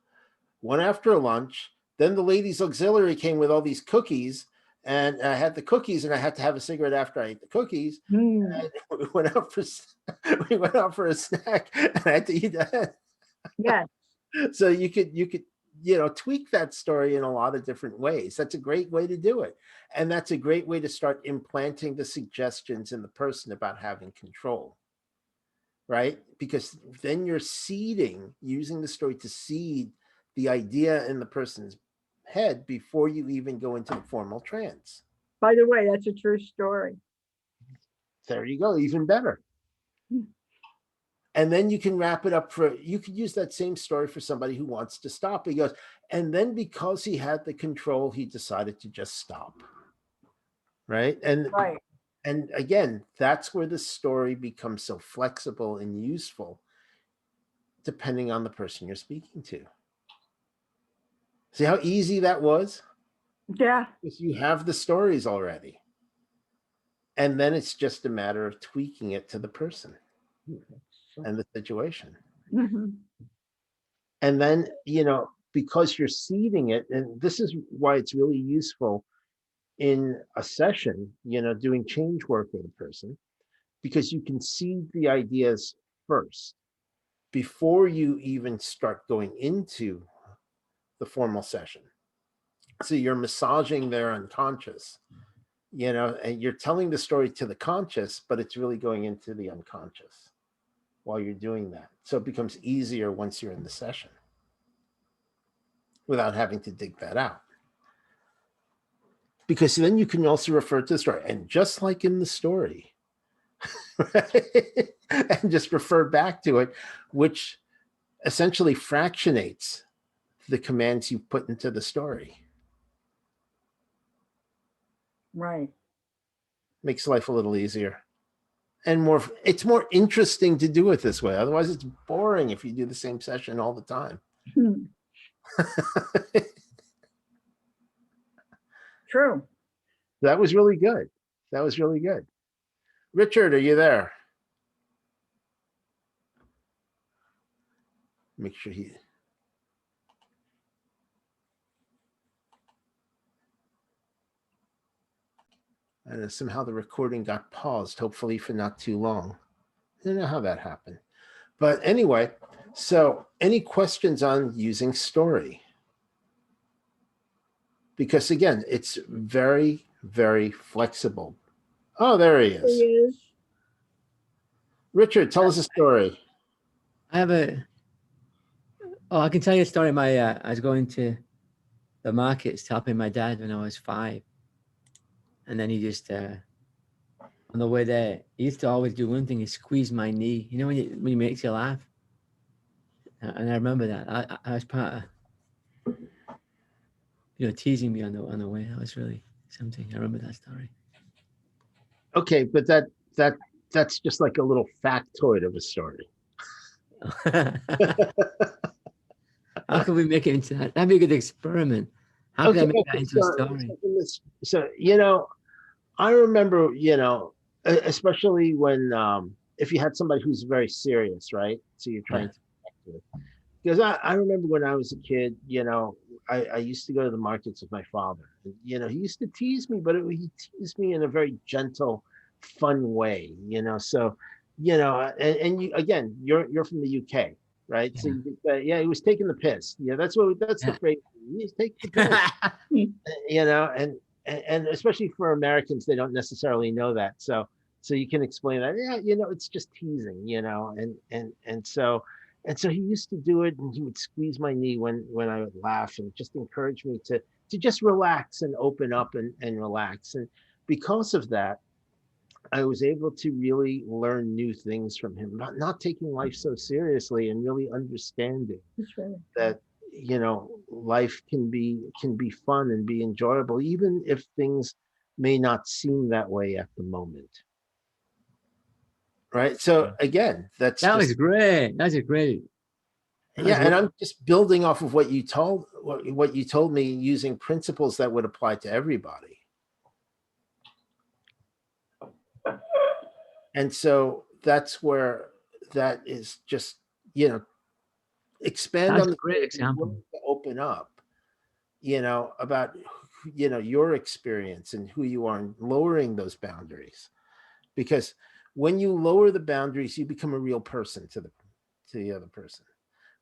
Speaker 2: one after lunch. Then the ladies' auxiliary came with all these cookies, and I had the cookies, and I had to have a cigarette after I ate the cookies. And we went out for a snack, and I had to eat that.
Speaker 1: Yes.
Speaker 2: So you could tweak that story in a lot of different ways. That's a great way to do it. And that's a great way to start implanting the suggestions in the person about having control, right? Because then you're using the story to seed the idea in the person's head before you even go into the formal trance.
Speaker 1: By the way, that's a true story.
Speaker 2: There you go, even better. And then you can wrap it up you could use that same story for somebody who wants to stop. He goes, and then because he had the control, he decided to just stop. Right. And again, that's where the story becomes so flexible and useful, depending on the person you're speaking to. See how easy that was?
Speaker 1: Yeah.
Speaker 2: Because you have the stories already. And then it's just a matter of tweaking it to the person and the situation.
Speaker 1: Mm-hmm.
Speaker 2: And then, because you're seeding it, and this is why it's really useful in a session, doing change work with a person, because you can seed the ideas first before you even start going into the formal session. So you're massaging their unconscious, and you're telling the story to the conscious, but it's really going into the unconscious while you're doing that. So it becomes easier once you're in the session without having to dig that out. Because then you can also refer to the story, and just like in the story, right? And just refer back to it, which essentially fractionates the commands you put into the story.
Speaker 1: Right.
Speaker 2: Makes life a little easier and more, it's more interesting to do it this way. Otherwise it's boring if you do the same session all the time.
Speaker 1: Hmm. True.
Speaker 2: That was really good. That was really good. Richard, are you there? Make sure he. And somehow the recording got paused, hopefully for not too long. I don't know how that happened. But anyway, so any questions on using story? Because again, it's very, very flexible. Oh, there he
Speaker 1: He
Speaker 2: is.
Speaker 1: is.
Speaker 2: Richard, tell us a story.
Speaker 3: I have a. Oh, I can tell you a story. I was going to the markets helping my dad when I was 5, and then he just on the way there, he used to always do one thing: he squeezed my knee. You know when he makes you laugh, and I remember that. I was part of, teasing me on the way. That was really something. I remember that story.
Speaker 2: Okay, but that's just like a little factoid of a story.
Speaker 3: How can we make it into that? That'd be a good experiment. How can I make that into a story?
Speaker 2: So I remember, especially when if you had somebody who's very serious, right? So you're trying to connect with. Because I remember when I was a kid, I used to go to the markets with my father. And, he used to tease me, but he teased me in a very gentle, fun way, So, and you again, you're from the UK, right?
Speaker 3: Yeah.
Speaker 2: So you could say, yeah, he was taking the piss. Yeah, that's the phrase. He's taking the piss. And especially for Americans, they don't necessarily know that. So you can explain that, yeah, it's just teasing, and so he used to do it, and he would squeeze my knee when I would laugh, and just encourage me to just relax and open up and relax. And because of that, I was able to really learn new things from him, not taking life so seriously, and really understanding
Speaker 1: That's right.
Speaker 2: that life can be fun and be enjoyable, even if things may not seem that way at the moment. Right. So again, that
Speaker 3: was great. That's a great.
Speaker 2: Yeah, and I'm just building off of what you told me, using principles that would apply to everybody. And so that's where that is just, expand
Speaker 3: That's
Speaker 2: on
Speaker 3: a
Speaker 2: the
Speaker 3: great example.
Speaker 2: to open up, about, your experience and who you are, and lowering those boundaries. Because when you lower the boundaries, you become a real person to the other person.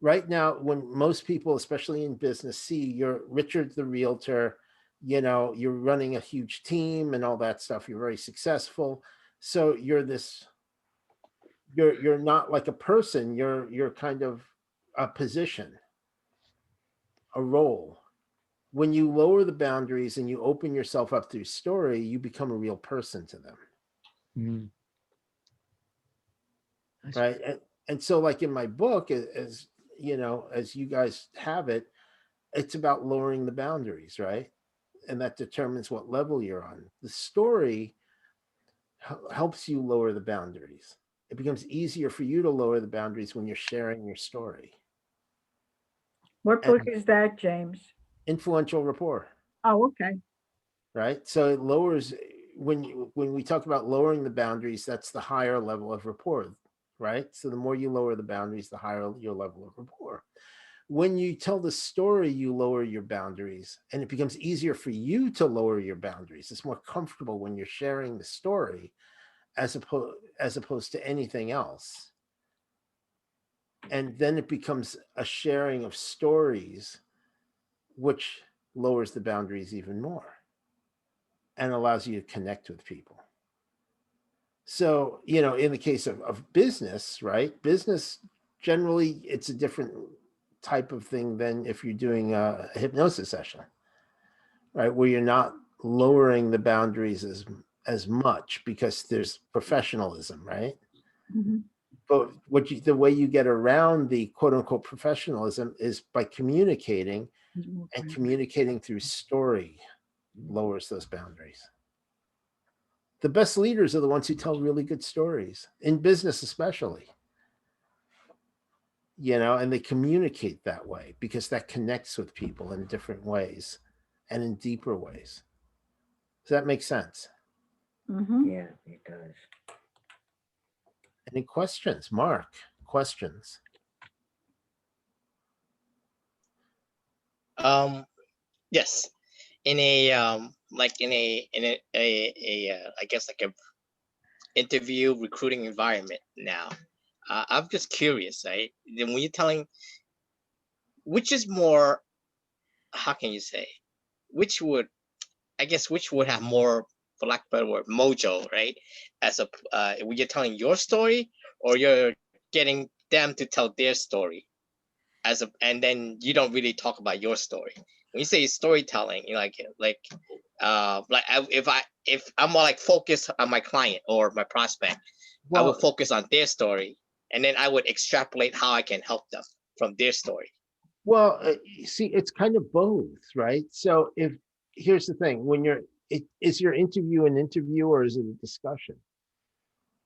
Speaker 2: Right now, when most people, especially in business, see you're Richard the realtor, you're running a huge team and all that stuff, you're very successful. So you're not like a person, you're kind of a position, a role. When you lower the boundaries and you open yourself up through story, you become a real person to them.
Speaker 3: Mm.
Speaker 2: Right. And so, like in my book, as you guys have it, it's about lowering the boundaries, right? And that determines what level you're on. The story helps you lower the boundaries. It becomes easier for you to lower the boundaries when you're sharing your story.
Speaker 1: What book is that, James?
Speaker 2: Influential Rapport.
Speaker 1: Oh, okay.
Speaker 2: Right. So it lowers, when we talk about lowering the boundaries, that's the higher level of rapport, right? So the more you lower the boundaries, the higher your level of rapport. When you tell the story, you lower your boundaries, and it becomes easier for you to lower your boundaries. It's more comfortable when you're sharing the story as opposed to anything else. And then it becomes a sharing of stories, which lowers the boundaries even more and allows you to connect with people. So, in the case of business, right? Business, generally, it's a different type of thing than if you're doing a hypnosis session, right? Where you're not lowering the boundaries as much because there's professionalism, right?
Speaker 1: Mm-hmm.
Speaker 2: But the way you get around the quote unquote professionalism is by communicating, and communicating through story lowers those boundaries. The best leaders are the ones who tell really good stories, in business especially. And they communicate that way because that connects with people in different ways and in deeper ways. Does that make sense?
Speaker 1: Yeah, it does.
Speaker 2: Any questions? Mark, questions?
Speaker 5: Yes. In a I guess like a interview recruiting environment now, I'm just curious, right? Then when you're telling, which is more, how can you say, which would have more, for lack of a better word, mojo, right? As a when you're telling your story, or you're getting them to tell their story, and then you don't really talk about your story. When you say storytelling, you if I'm more like focused on my client or my prospect, I will focus on their story, and then I would extrapolate how I can help them from their story.
Speaker 2: Well, see, it's kind of both, right? So here's the thing, is your interview an interview or is it a discussion?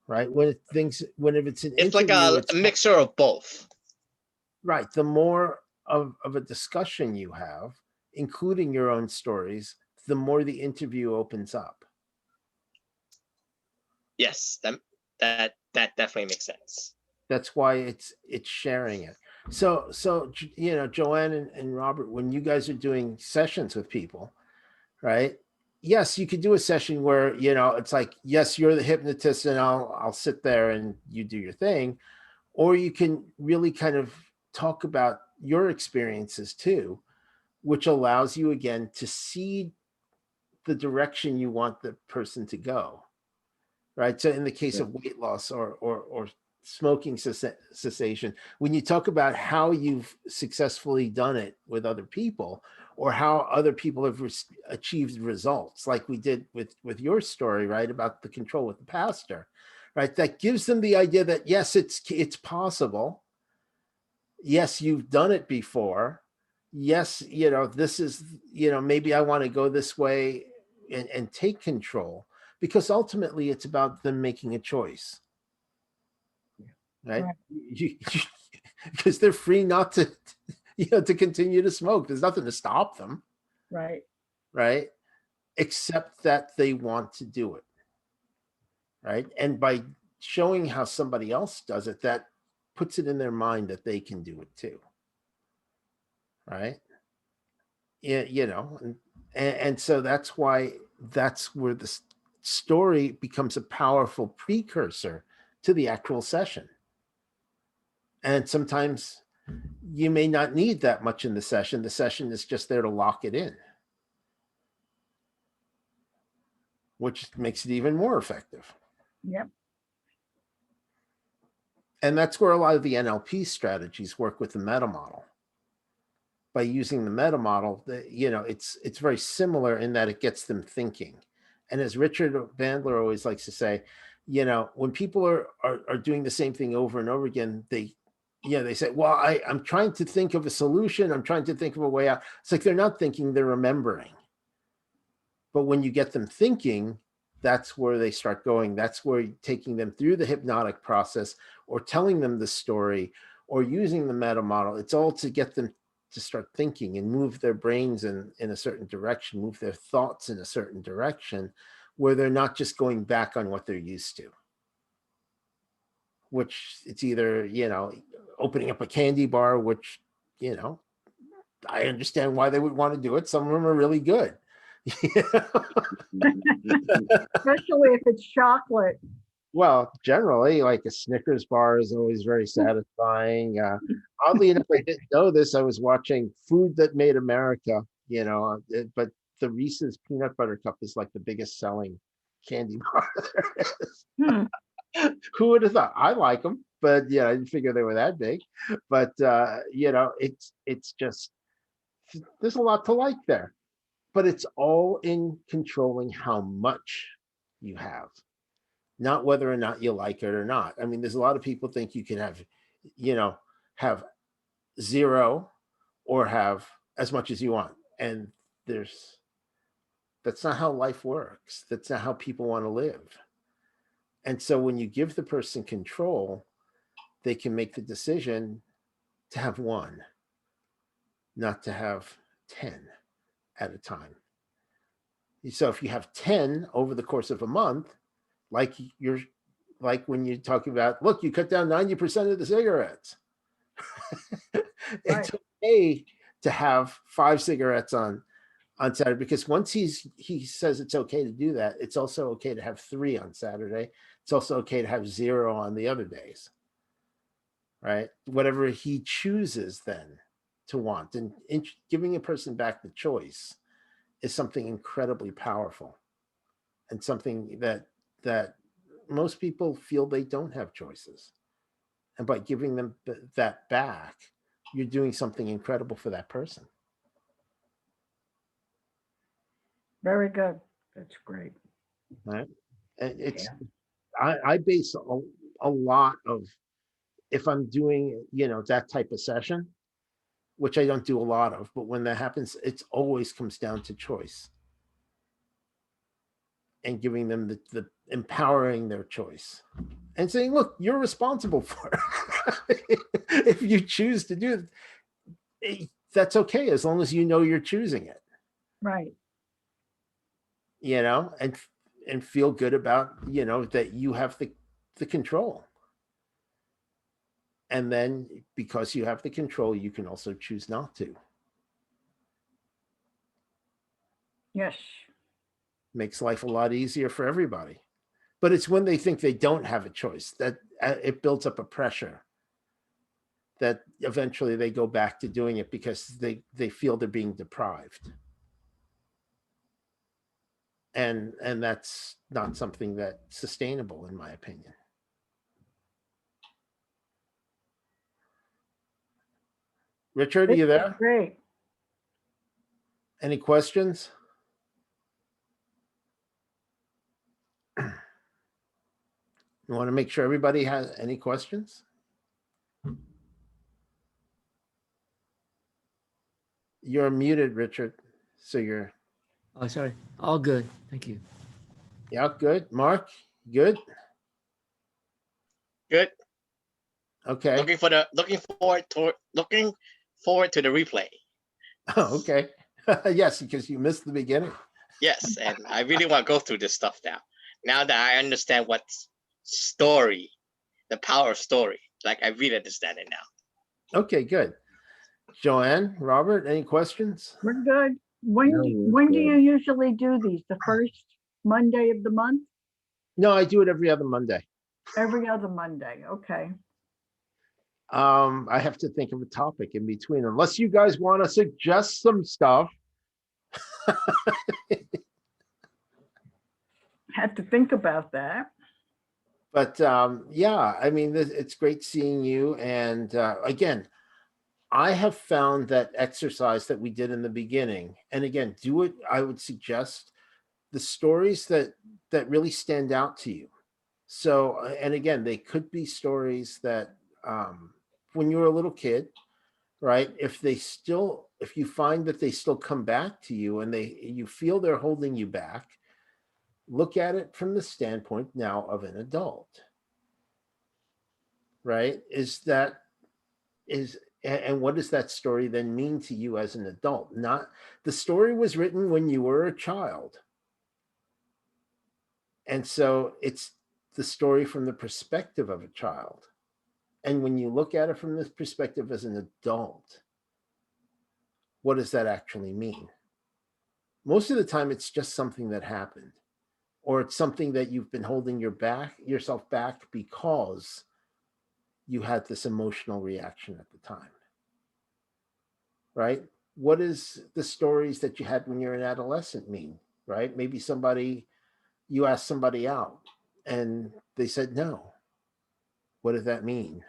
Speaker 2: Right? If it's an
Speaker 5: It's
Speaker 2: interview,
Speaker 5: like a mixture of both.
Speaker 2: Right. The more of a discussion you have, including your own stories, the more the interview opens up.
Speaker 5: Yes, that definitely makes sense.
Speaker 2: That's why it's sharing it. So Joanne and Robert, when you guys are doing sessions with people, right? Yes, you could do a session where it's like, yes, you're the hypnotist and I'll sit there and you do your thing, or you can really kind of talk about your experiences too, which allows you again to see the direction you want the person to go, right? So in the case of weight loss or smoking cessation, when you talk about how you've successfully done it with other people, or how other people have achieved results, like we did with your story, right, about the control with the pastor, right? That gives them the idea that yes, it's possible. Yes, you've done it before. Yes, this is, maybe I want to go this way and take control, because ultimately it's about them making a choice. Right? Because they're free not to, to continue to smoke. There's nothing to stop them.
Speaker 1: Right.
Speaker 2: Right? Except that they want to do it. Right? And by showing how somebody else does it, that puts it in their mind that they can do it too. Right? Yeah, and so that's why, that's where the story becomes a powerful precursor to the actual session. And sometimes you may not need that much in the session. The session is just there to lock it in, which makes it even more effective.
Speaker 1: Yep.
Speaker 2: And that's where a lot of the NLP strategies work with the meta model. By using the meta model, it's very similar in that it gets them thinking. And as Richard Bandler always likes to say, when people are doing the same thing over and over again, they say, well, I'm trying to think of a solution. I'm trying to think of a way out. It's like they're not thinking, they're remembering. But when you get them thinking, that's where they start going. That's where you're taking them through the hypnotic process, or telling them the story, or using the meta model. It's all to get them to start thinking and move their brains in a certain direction, move their thoughts in a certain direction, where they're not just going back on what they're used to. Which it's either, opening up a candy bar, which, I understand why they would want to do it. Some of them are really good.
Speaker 1: Especially if it's chocolate.
Speaker 2: Well, generally, like a Snickers bar is always very satisfying. Oddly enough, I didn't know this. I was watching Food That Made America, but the Reese's peanut butter cup is like the biggest selling candy bar there is. Who would have thought? I like them, but I didn't figure they were that big. But it's just, there's a lot to like there. But it's all in controlling how much you have. not whether or not you like it or not. I mean, there's a lot of people think you can have, have zero or have as much as you want. And that's not how life works. That's not how people want to live. And so when you give the person control, they can make the decision to have one, not to have 10 at a time. So if you have 10 over the course of a month, like when you're talking about, look, you cut down 90% of the cigarettes. It's okay to have 5 cigarettes on Saturday, because once he says it's okay to do that, it's also okay to have 3 on Saturday. It's also okay to have 0 on the other days, right? Whatever he chooses then to want, and giving a person back the choice is something incredibly powerful, and something that most people feel they don't have choices. And by giving them that back, you're doing something incredible for that person.
Speaker 1: Very good. That's great.
Speaker 2: Right? It's I base a lot of, if I'm doing that type of session, which I don't do a lot of, but when that happens, it always comes down to choice and giving them the empowering their choice and saying, look, you're responsible for it. If you choose to do it, that's okay, as long as you know you're choosing it.
Speaker 1: Right.
Speaker 2: And feel good about, that you have the control. And then because you have the control, you can also choose not to.
Speaker 1: Yes.
Speaker 2: Makes life a lot easier for everybody. But it's when they think they don't have a choice that it builds up a pressure that eventually they go back to doing it because they feel they're being deprived. And that's not something that's sustainable, in my opinion. Richard, are you there?
Speaker 1: Great.
Speaker 2: Any questions? You want to make sure everybody has any questions? You're muted, Richard. So you're...
Speaker 3: Oh, sorry. All good. Thank you.
Speaker 2: Yeah, good. Mark, good?
Speaker 5: Good.
Speaker 2: Okay.
Speaker 5: Looking forward to the replay.
Speaker 2: Oh, okay. Yes, because you missed the beginning.
Speaker 5: Yes, and I really want to go through this stuff now. Now that I understand what's story, the power of story, like I really understand it now.
Speaker 2: Okay, good. Joanne, Robert, any questions?
Speaker 1: We're good. When do you usually do these? The first Monday of the month?
Speaker 2: No, I do it every other Monday.
Speaker 1: Every other Monday. Okay.
Speaker 2: I have to think of a topic in between, unless you guys want to suggest some stuff.
Speaker 1: Have to think about that.
Speaker 2: But yeah, I mean, it's great seeing you. And again, I have found that exercise that we did in the beginning, and again, do it. I would suggest the stories that really stand out to you. So, and again, they could be stories that when you were a little kid, right? If you find that they still come back to you and you feel they're holding you back, look at it from the standpoint now of an adult, right? And what does that story then mean to you as an adult? Not the story was written when you were a child. And so it's the story from the perspective of a child. And when you look at it from this perspective as an adult, what does that actually mean? Most of the time, it's just something that happened, or it's something that you've been holding yourself back because you had this emotional reaction at the time, right? What is the stories that you had when you're an adolescent mean, right? Maybe you asked somebody out and they said no. What does that mean?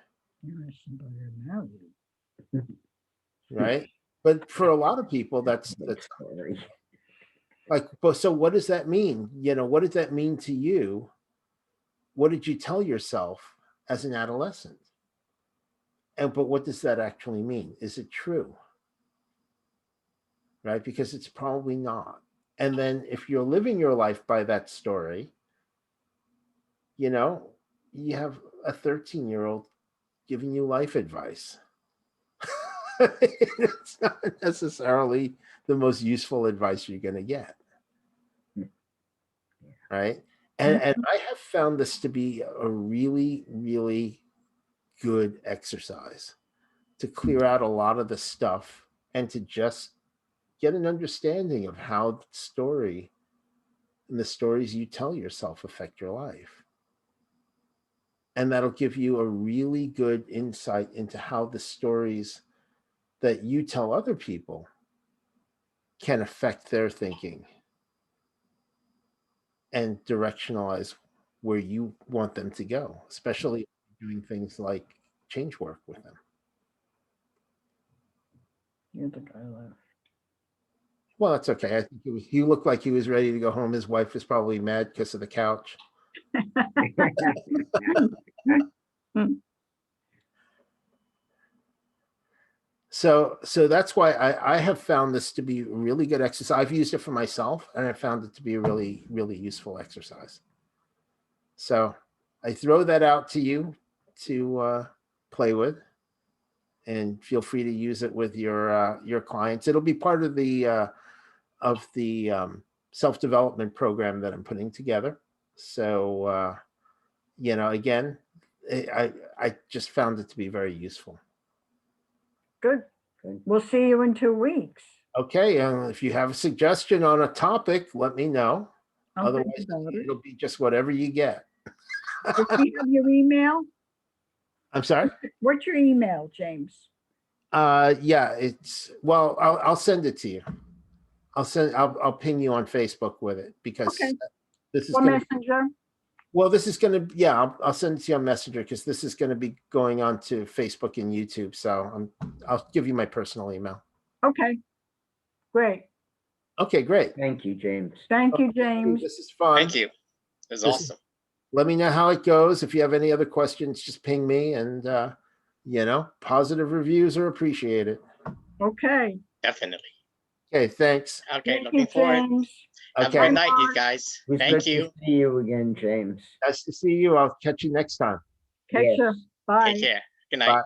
Speaker 2: Right? But for a lot of people, that's like, but so what does that mean? What does that mean to you what did you tell yourself as an adolescent? But what does that actually mean? Is it true? Right? Because it's probably not. And then if you're living your life by that story, you know, you have a 13-year-old giving you life advice. It's not necessarily the most useful advice you're going to get. Right? And I have found this to be a really, really good exercise to clear out a lot of the stuff and to just get an understanding of how the story and the stories you tell yourself affect your life. And that'll give you a really good insight into how the stories that you tell other people can affect their thinking and directionalize where you want them to go, especially doing things like change work with them.
Speaker 1: You're the guy left.
Speaker 2: Well, that's okay. I think he looked like he was ready to go home. His wife is probably mad because of the couch. So that's why I have found this to be a really good exercise. I've used it for myself, and I found it to be a really, really useful exercise. So I throw that out to you to play with, and feel free to use it with your clients. It'll be part of the self-development program that I'm putting together. So you know, again, I just found it to be very useful.
Speaker 1: Good. We'll see you in 2 weeks.
Speaker 2: Okay, if you have a suggestion on a topic, let me know.
Speaker 1: I'll think
Speaker 2: Otherwise,
Speaker 1: about it.
Speaker 2: it'll be just whatever you get.
Speaker 1: Do we have your email?
Speaker 2: I'm sorry?
Speaker 1: What's your email, James?
Speaker 2: Yeah, well, I'll send it to you. I'll ping you on Facebook with it, because
Speaker 1: Okay.
Speaker 2: this is
Speaker 1: Or
Speaker 2: gonna,
Speaker 1: Messenger?
Speaker 2: well, this is gonna, yeah, I'll send it to you on Messenger, because this is gonna be going on to Facebook and YouTube. So I'll give you my personal email.
Speaker 1: Okay. Great.
Speaker 2: Okay, great.
Speaker 7: Thank you, James.
Speaker 1: Thank you, James.
Speaker 2: This is fun.
Speaker 5: Thank you. It was
Speaker 2: This is-
Speaker 5: awesome.
Speaker 2: Let me know how it goes. If you have any other questions, just ping me, and you know, positive reviews are appreciated.
Speaker 1: Okay.
Speaker 5: Definitely.
Speaker 2: Okay, thanks.
Speaker 5: Okay,
Speaker 1: Thank
Speaker 5: looking
Speaker 1: you,
Speaker 5: forward.
Speaker 1: James.
Speaker 5: Have a
Speaker 2: Okay,
Speaker 5: great night, you guys.
Speaker 7: It was
Speaker 5: Thank
Speaker 7: good
Speaker 5: you.
Speaker 7: to see you again, James.
Speaker 2: nice to see you. I'll catch you next time.
Speaker 1: Catch
Speaker 7: Yes.
Speaker 1: you. Bye.
Speaker 5: Take care. Good night.
Speaker 2: Bye.